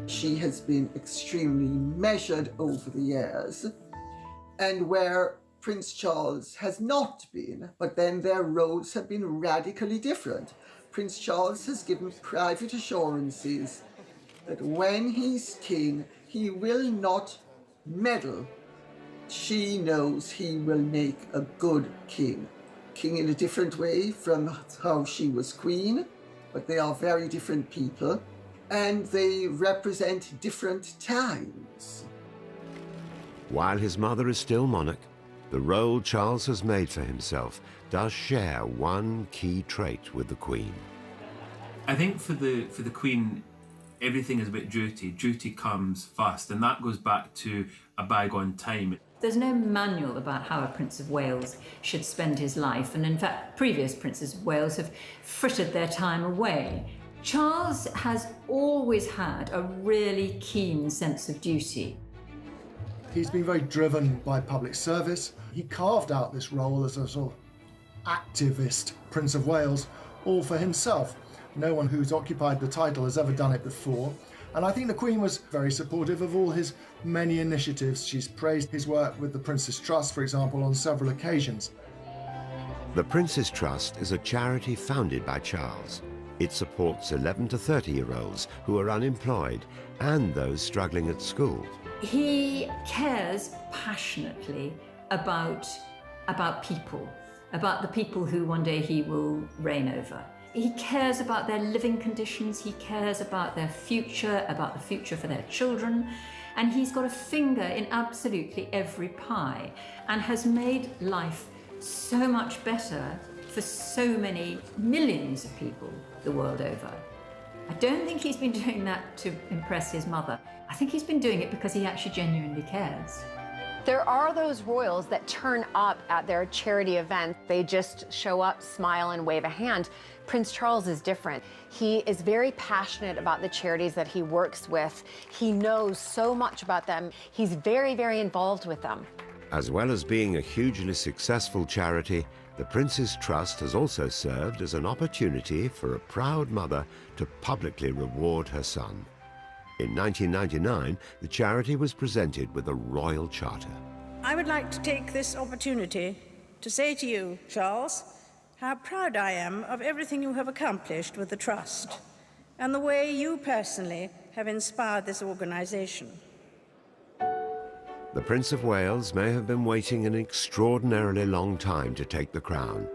She has been extremely measured over the years, and where Prince Charles has not been, but then their roles have been radically different. Prince Charles has given private assurances that when he's king, he will not meddle. She knows he will make a good king. King in a different way from how she was queen, but they are very different people, and they represent different times. While his mother is still monarch, the role Charles has made for himself does share one key trait with the Queen. I think for the Queen, everything is about duty. Duty comes first, and that goes back to a bygone time. There's no manual about how a Prince of Wales should spend his life, and in fact, previous Princes of Wales have frittered their time away. Charles has always had a really keen sense of duty. He's been very driven by public service. He carved out this role as a sort of activist Prince of Wales, all for himself. No one who's occupied the title has ever done it before. And I think the Queen was very supportive of all his many initiatives. She's praised his work with the Prince's Trust, for example, on several occasions. The Prince's Trust is a charity founded by Charles. It supports 11 to 30-year-olds who are unemployed and those struggling at school. He cares passionately about people, about the people who one day he will reign over. He cares about their living conditions, he cares about their future, about the future for their children, and he's got a finger in absolutely every pie and has made life so much better for so many millions of people the world over. I don't think he's been doing that to impress his mother. I think he's been doing it because he actually genuinely cares. There are those royals that turn up at their charity events. They just show up, smile, and wave a hand. Prince Charles is different. He is very passionate about the charities that he works with. He knows so much about them. He's very, very involved with them. As well as being a hugely successful charity, the Prince's Trust has also served as an opportunity for a proud mother to publicly reward her son. In 1999, the charity was presented with a royal charter. I would like to take this opportunity to say to you, Charles, how proud I am of everything you have accomplished with the Trust and the way you personally have inspired this organization. The Prince of Wales may have been waiting an extraordinarily long time to take the crown,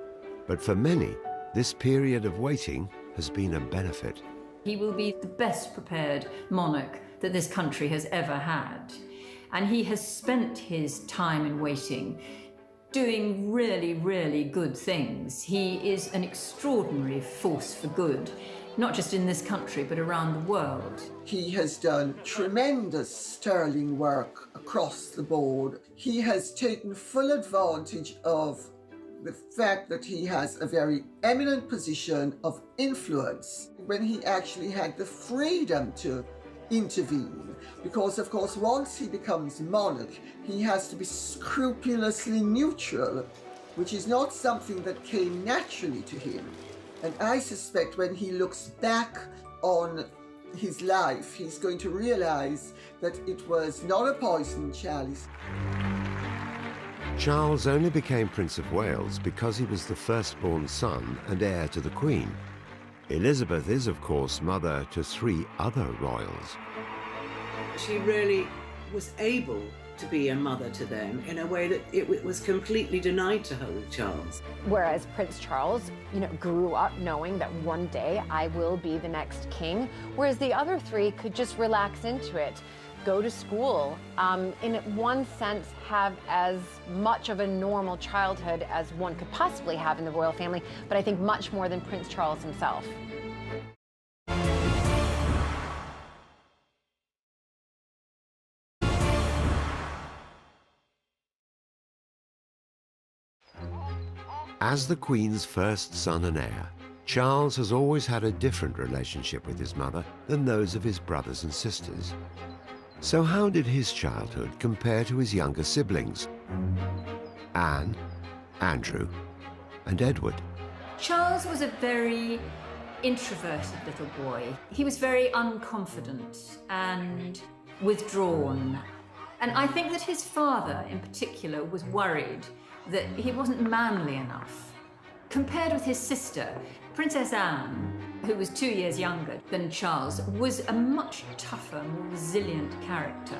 but for many, this period of waiting has been a benefit. He will be the best prepared monarch that this country has ever had. And he has spent his time in waiting doing really, really good things. He is an extraordinary force for good, not just in this country, but around the world. He has done tremendous sterling work across the board. He has taken full advantage of the fact that he has a very eminent position of influence when he actually had the freedom to intervene, because of course once he becomes monarch he has to be scrupulously neutral, which is not something that came naturally to him. And I suspect when he looks back on his life he's going to realize that it was not a poisoned chalice. Charles only became Prince of Wales because he was the firstborn son and heir to the Queen. Elizabeth is, of course, mother to 3 other royals. She really was able to be a mother to them in a way that it was completely denied to her with Charles. Whereas Prince Charles, grew up knowing that one day I will be the next king, whereas the other three could just relax into it, go to school, in one sense have as much of a normal childhood as one could possibly have in the royal family, but I think much more than Prince Charles himself. As the Queen's first son and heir, Charles has always had a different relationship with his mother than those of his brothers and sisters. So how did his childhood compare to his younger siblings? Anne, Andrew, and Edward. Charles was a very introverted little boy. He was very unconfident and withdrawn. And I think that his father, in particular, was worried that he wasn't manly enough. Compared with his sister, Princess Anne, who was 2 years younger than Charles, was a much tougher, more resilient character.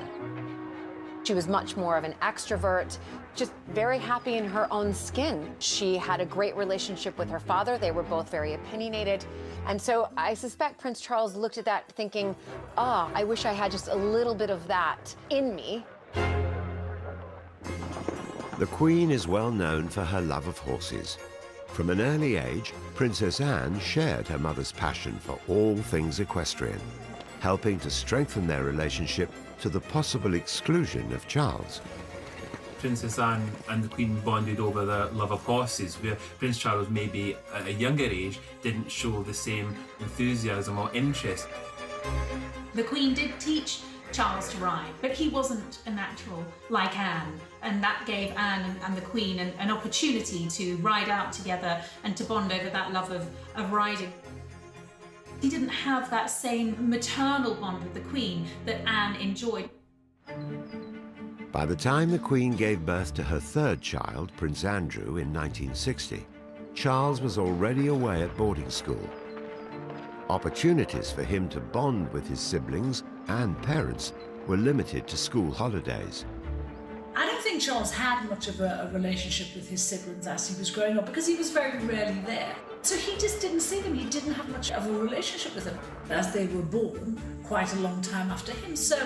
She was much more of an extrovert, just very happy in her own skin. She had a great relationship with her father. They were both very opinionated. And so I suspect Prince Charles looked at that thinking, I wish I had just a little bit of that in me. The Queen is well known for her love of horses. From an early age, Princess Anne shared her mother's passion for all things equestrian, helping to strengthen their relationship to the possible exclusion of Charles. Princess Anne and the Queen bonded over their love of horses, where Prince Charles, maybe at a younger age, didn't show the same enthusiasm or interest. The Queen did teach Charles to ride, but he wasn't a natural like Anne, and that gave Anne and the Queen an opportunity to ride out together and to bond over that love of riding. He didn't have that same maternal bond with the Queen that Anne enjoyed. By the time the Queen gave birth to her third child, Prince Andrew, in 1960, Charles was already away at boarding school. Opportunities for him to bond with his siblings and parents were limited to school holidays. I don't think Charles had much of a relationship with his siblings as he was growing up because he was very rarely there. So he just didn't see them, he didn't have much of a relationship with them. As they were born, quite a long time after him, so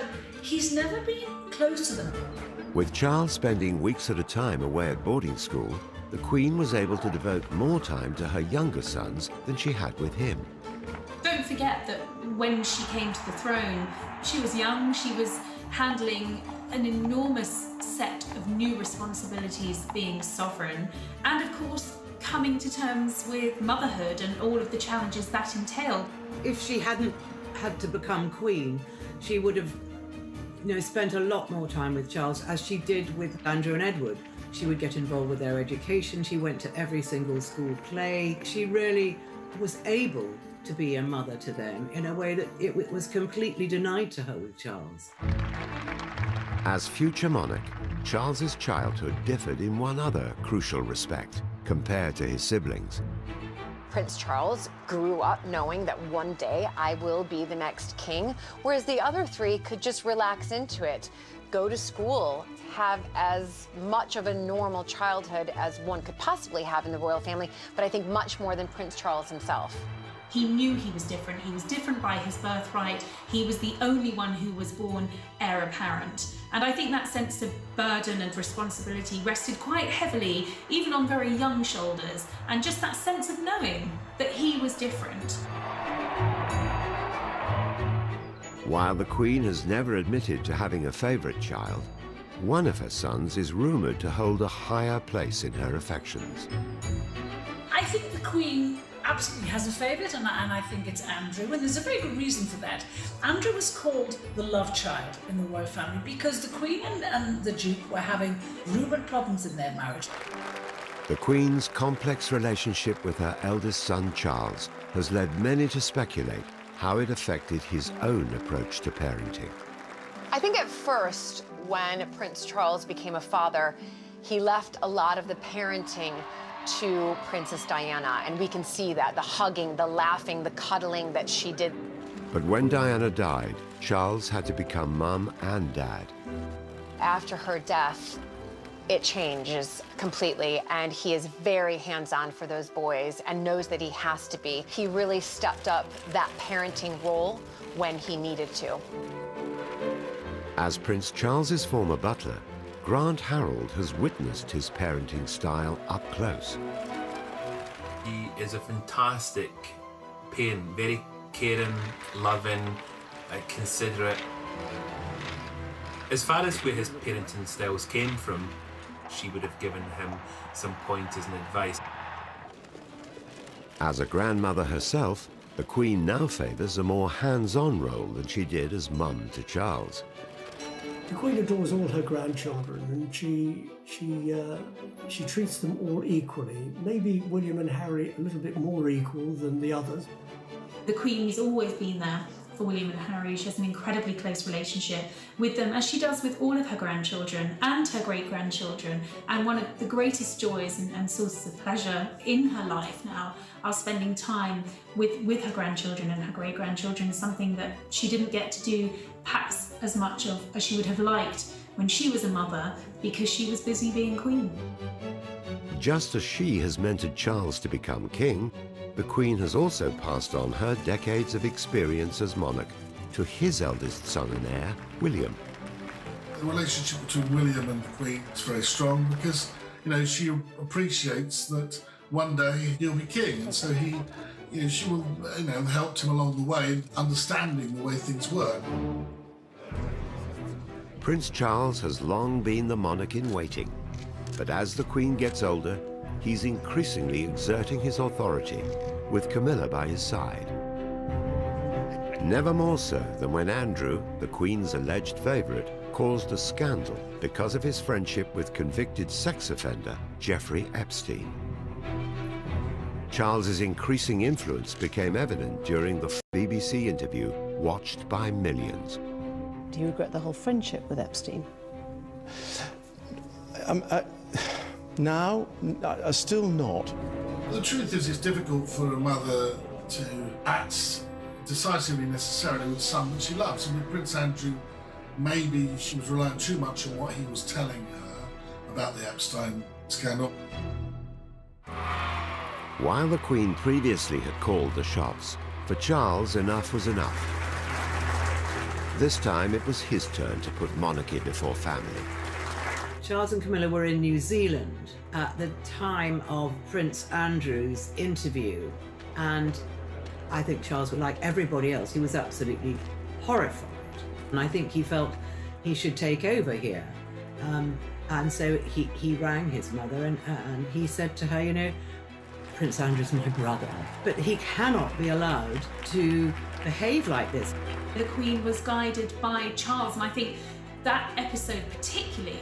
he's never been close to them. With Charles spending weeks at a time away at boarding school, the Queen was able to devote more time to her younger sons than she had with him. Don't forget that when she came to the throne, she was young, she was handling an enormous set of new responsibilities being sovereign, and of course coming to terms with motherhood and all of the challenges that entailed. If she hadn't had to become queen, she would have spent a lot more time with Charles, as she did with Andrew and Edward. She would get involved with their education, she went to every single school play. She really was able to be a mother to them in a way that it was completely denied to her with Charles. As future monarch, Charles's childhood differed in one other crucial respect compared to his siblings. Prince Charles grew up knowing that one day I will be the next king, whereas the other three could just relax into it, go to school, have as much of a normal childhood as one could possibly have in the royal family, but I think much more than Prince Charles himself. He knew he was different. He was different by his birthright. He was the only one who was born heir apparent. And I think that sense of burden and responsibility rested quite heavily, even on very young shoulders, and just that sense of knowing that he was different. While the Queen has never admitted to having a favourite child, one of her sons is rumoured to hold a higher place in her affections. I think the Queen absolutely has a favourite, and I think it's Andrew, and there's a very good reason for that. Andrew was called the love child in the royal family because the Queen and the Duke were having rumoured problems in their marriage. The Queen's complex relationship with her eldest son Charles has led many to speculate how it affected his own approach to parenting. I think at first, when Prince Charles became a father, he left a lot of the parenting to Princess Diana, and we can see that, the hugging, the laughing, the cuddling that she did. But when Diana died, Charles had to become mum and dad. after her death, it changes completely, and he is very hands-on for those boys and knows that he has to be. He really stepped up that parenting role when he needed to. As Prince Charles's former butler, Grant Harold has witnessed his parenting style up close. He is a fantastic parent, very caring, loving, considerate. As far as where his parenting styles came from, she would have given him some pointers and advice. As a grandmother herself, the Queen now favours a more hands-on role than she did as mum to Charles. The Queen adores all her grandchildren, and she treats them all equally. Maybe William and Harry a little bit more equal than the others. The Queen has always been there for William and Harry. She has an incredibly close relationship with them, as she does with all of her grandchildren and her great-grandchildren. And one of the greatest joys and sources of pleasure in her life now are spending time with her grandchildren and her great-grandchildren, something that she didn't get to do perhaps as much of as she would have liked when she was a mother, because she was busy being Queen. Just as she has mentored Charles to become king, the Queen has also passed on her decades of experience as monarch to his eldest son and heir, William. The relationship between William and the Queen is very strong because, you know, she appreciates that one day he'll be king, and so she will, help him along the way, understanding the way things work. Prince Charles has long been the monarch in waiting, but as the Queen gets older, he's increasingly exerting his authority, with Camilla by his side. Never more so than when Andrew, the Queen's alleged favourite, caused a scandal because of his friendship with convicted sex offender Jeffrey Epstein. Charles's increasing influence became evident during the BBC interview watched by millions. Do you regret the whole friendship with Epstein? Now, still not. The truth is, it's difficult for a mother to act decisively necessarily with someone she loves. And with Prince Andrew, maybe she was relying too much on what he was telling her about the Epstein scandal. While the Queen previously had called the shots, for Charles enough was enough. This time it was his turn to put monarchy before family. Charles and Camilla were in New Zealand at the time of Prince Andrew's interview, and I think Charles, like everybody else, he was absolutely horrified. And I think he felt he should take over here. And so he rang his mother and he said to her, Prince Andrew's my brother, but he cannot be allowed to behave like this. The Queen was guided by Charles, and I think that episode particularly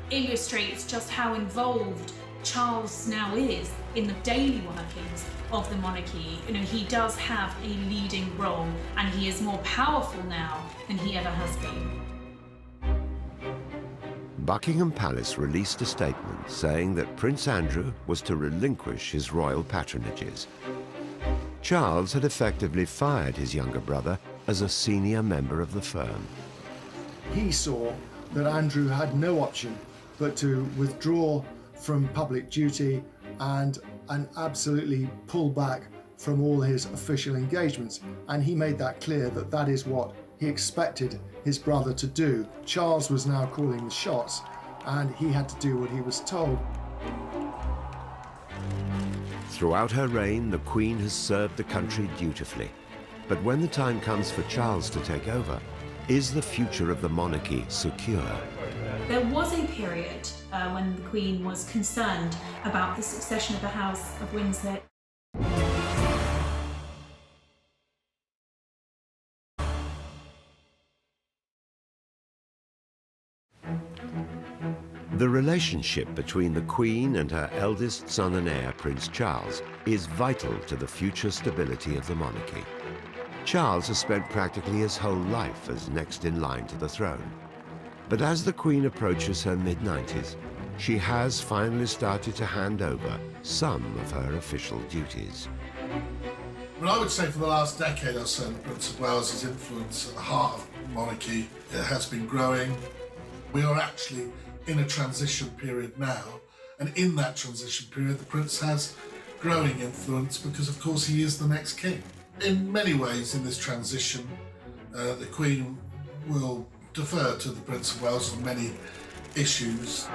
illustrates just how involved Charles now is in the daily workings of the monarchy. He does have a leading role, and he is more powerful now than he ever has been. Buckingham Palace released a statement saying that Prince Andrew was to relinquish his royal patronages. Charles had effectively fired his younger brother as a senior member of the firm. He saw that Andrew had no option but to withdraw from public duty and absolutely pull back from all his official engagements. And he made that clear that that is what he expected his brother to do. Charles was now calling the shots, and he had to do what he was told. Throughout her reign, the Queen has served the country dutifully. But when the time comes for Charles to take over, is the future of the monarchy secure? There was a period when the Queen was concerned about the succession of the House of Windsor. The relationship between the Queen and her eldest son and heir, Prince Charles, is vital to the future stability of the monarchy. Charles has spent practically his whole life as next in line to the throne. But as the Queen approaches her mid-90s, she has finally started to hand over some of her official duties. Well, I would say for the last decade or so, the Prince of Wales' influence at the heart of monarchy has been growing. We are actually in a transition period now, and in that transition period the Prince has growing influence because of course he is the next king. In many ways in this transition the Queen will defer to the Prince of Wales on many issues.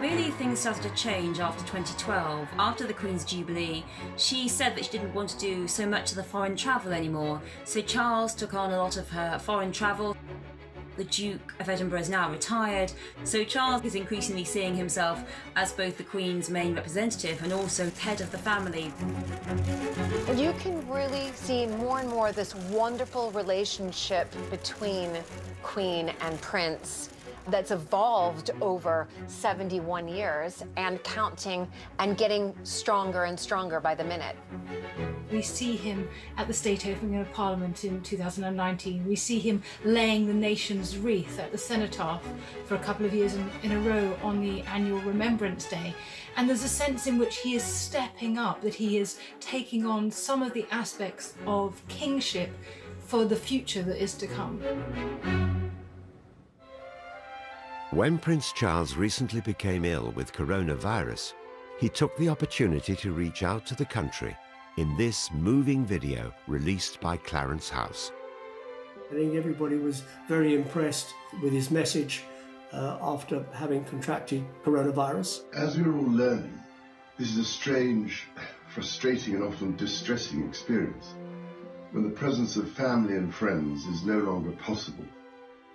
Really, things started to change after 2012. After the Queen's Jubilee, she said that she didn't want to do so much of the foreign travel anymore, so Charles took on a lot of her foreign travel. The Duke of Edinburgh is now retired, so Charles is increasingly seeing himself as both the Queen's main representative and also head of the family. You can really see more and more this wonderful relationship between Queen and Prince that's evolved over 71 years and counting and getting stronger and stronger by the minute. We see him at the State Opening of Parliament in 2019. We see him laying the nation's wreath at the Cenotaph for a couple of years in a row on the annual Remembrance Day. And there's a sense in which he is stepping up, that he is taking on some of the aspects of kingship for the future that is to come. When Prince Charles recently became ill with coronavirus, he took the opportunity to reach out to the country in this moving video released by Clarence House. I think everybody was very impressed with his message after having contracted coronavirus. As we're all learning, this is a strange, frustrating and often distressing experience when the presence of family and friends is no longer possible.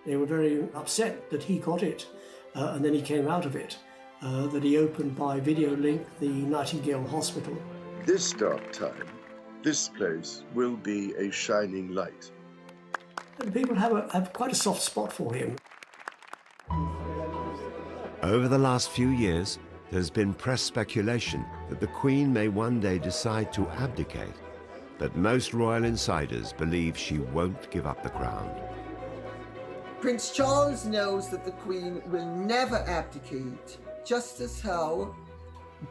They were very upset that he got it and then he came out of it, that he opened by video link the Nightingale Hospital. This dark time, this place will be a shining light. And people have quite a soft spot for him. Over the last few years, there's been press speculation that the Queen may one day decide to abdicate, but most royal insiders believe she won't give up the crown. Prince Charles knows that the Queen will never abdicate, just as how,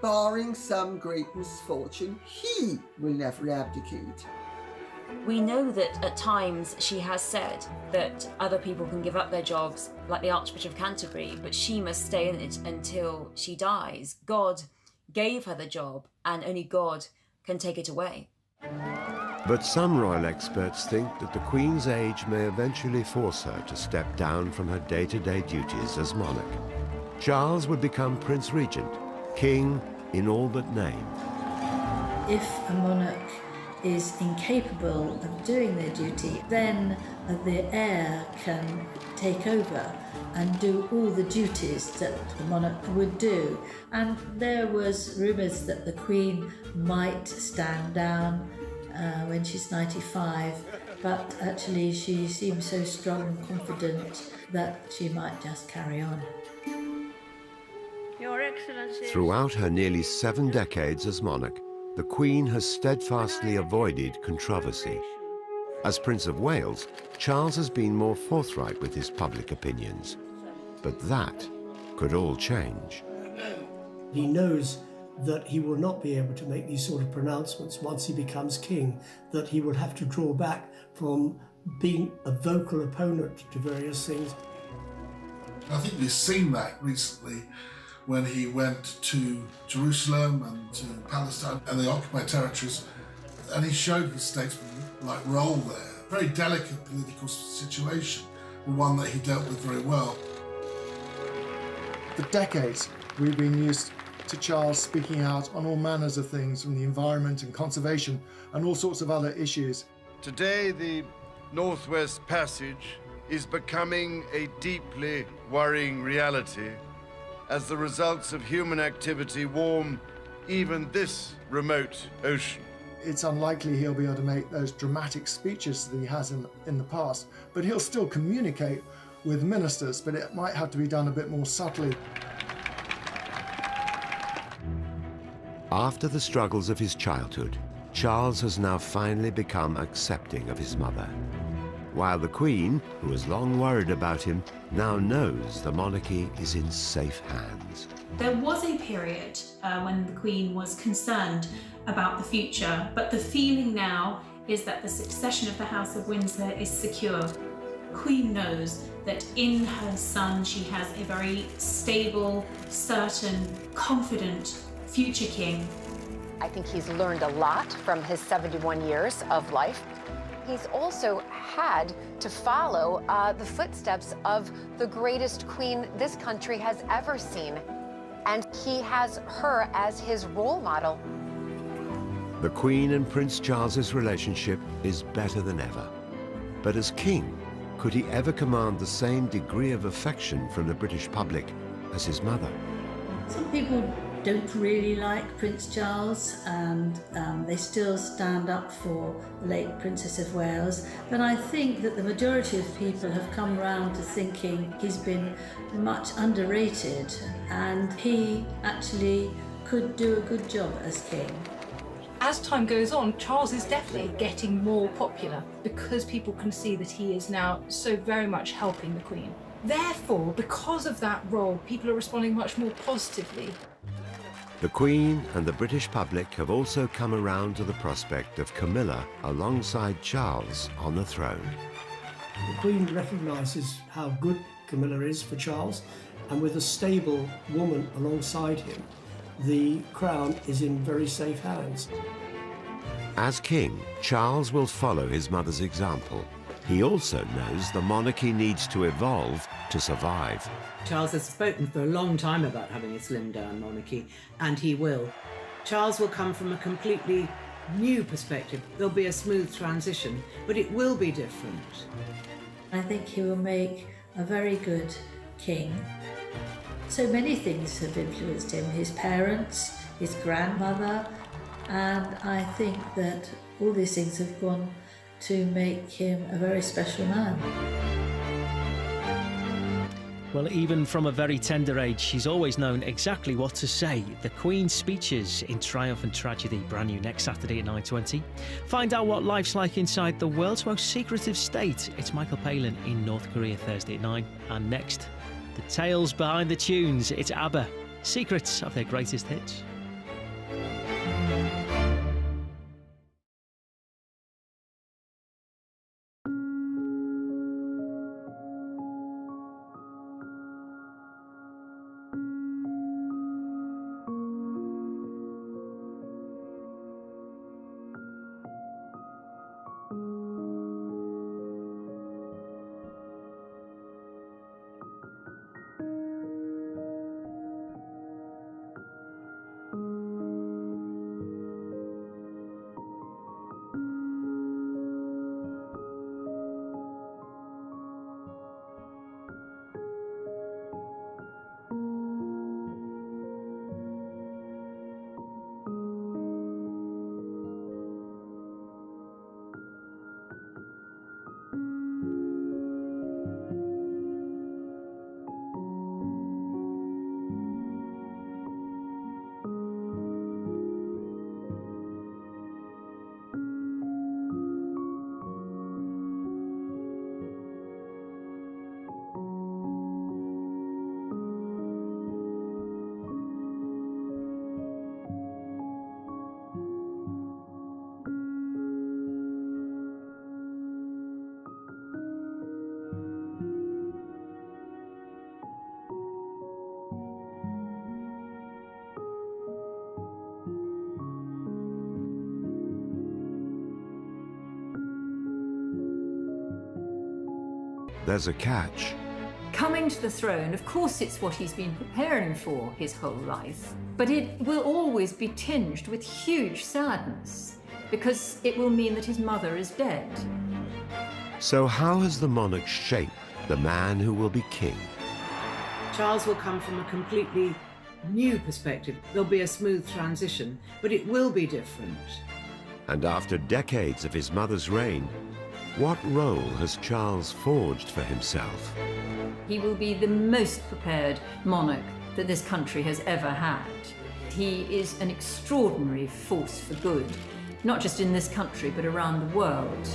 barring some great misfortune, he will never abdicate. We know that at times she has said that other people can give up their jobs, like the Archbishop of Canterbury, but she must stay in it until she dies. God gave her the job, and only God can take it away. But some royal experts think that the Queen's age may eventually force her to step down from her day-to-day duties as monarch. Charles would become Prince Regent, king in all but name. If a monarch is incapable of doing their duty, then the heir can take over and do all the duties that the monarch would do. And there was rumours that the Queen might stand down when she's 95, but actually she seems so strong and confident that she might just carry on. Your Excellency. Throughout her nearly 7 decades as monarch, the Queen has steadfastly avoided controversy. As Prince of Wales, Charles has been more forthright with his public opinions. But that could all change. He knows that he will not be able to make these sort of pronouncements once he becomes king, that he will have to draw back from being a vocal opponent to various things. I think we've seen that recently when he went to Jerusalem and to Palestine and the occupied territories, and he showed his statesman-like role there. Very delicate political situation, but one that he dealt with very well. For decades, we've been used to Charles speaking out on all manners of things, from the environment and conservation and all sorts of other issues. Today, the Northwest Passage is becoming a deeply worrying reality as the results of human activity warm even this remote ocean. It's unlikely he'll be able to make those dramatic speeches that he has in the past, but he'll still communicate with ministers, but it might have to be done a bit more subtly. After the struggles of his childhood, Charles has now finally become accepting of his mother. While the Queen, who has long worried about him, now knows the monarchy is in safe hands. There was a period when the Queen was concerned about the future, but the feeling now is that the succession of the House of Windsor is secure. Queen knows that in her son she has a very stable, certain, confident future king. I think he's learned a lot from his 71 years of life. He's also had to follow the footsteps of the greatest queen this country has ever seen. And he has her as his role model. The Queen and Prince Charles's relationship is better than ever. But as king, could he ever command the same degree of affection from the British public as his mother? Some people don't really like Prince Charles, and they still stand up for the late Princess of Wales. But I think that the majority of people have come around to thinking he's been much underrated, and he actually could do a good job as king. As time goes on, Charles is definitely getting more popular because people can see that he is now so very much helping the Queen. Therefore, because of that role, people are responding much more positively. The Queen and the British public have also come around to the prospect of Camilla alongside Charles on the throne. The Queen recognises how good Camilla is for Charles, and with a stable woman alongside him, the crown is in very safe hands. As king, Charles will follow his mother's example. He also knows the monarchy needs to evolve to survive. Charles has spoken for a long time about having a slimmed-down monarchy, and he will. Charles will come from a completely new perspective. There'll be a smooth transition, but it will be different. I think he will make a very good king. So many things have influenced him, his parents, his grandmother, and I think that all these things have gone to make him a very special man. Well, even from a very tender age, she's always known exactly what to say. The Queen's speeches in Triumph and Tragedy, brand new next Saturday at 9:20. Find out what life's like inside the world's most secretive state. It's Michael Palin in North Korea Thursday at 9. And next, the tales behind the tunes. It's ABBA, secrets of their greatest hits. There's a catch. Coming to the throne, of course, it's what he's been preparing for his whole life, but it will always be tinged with huge sadness because it will mean that his mother is dead. So how has the monarch shaped the man who will be king? Charles will come from a completely new perspective. There'll be a smooth transition, but it will be different. And after decades of his mother's reign, what role has Charles forged for himself? He will be the most prepared monarch that this country has ever had. He is an extraordinary force for good, not just in this country, but around the world.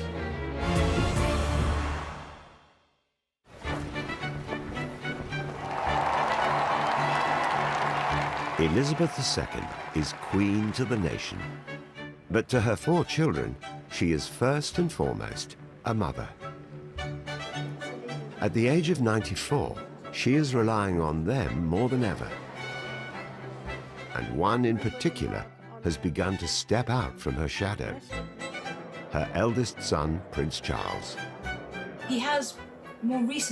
Elizabeth II is queen to the nation. But to her 4 children, she is first and foremost a mother. At the age of 94, she is relying on them more than ever. And one in particular has begun to step out from her shadow. Her eldest son, Prince Charles. He has more recently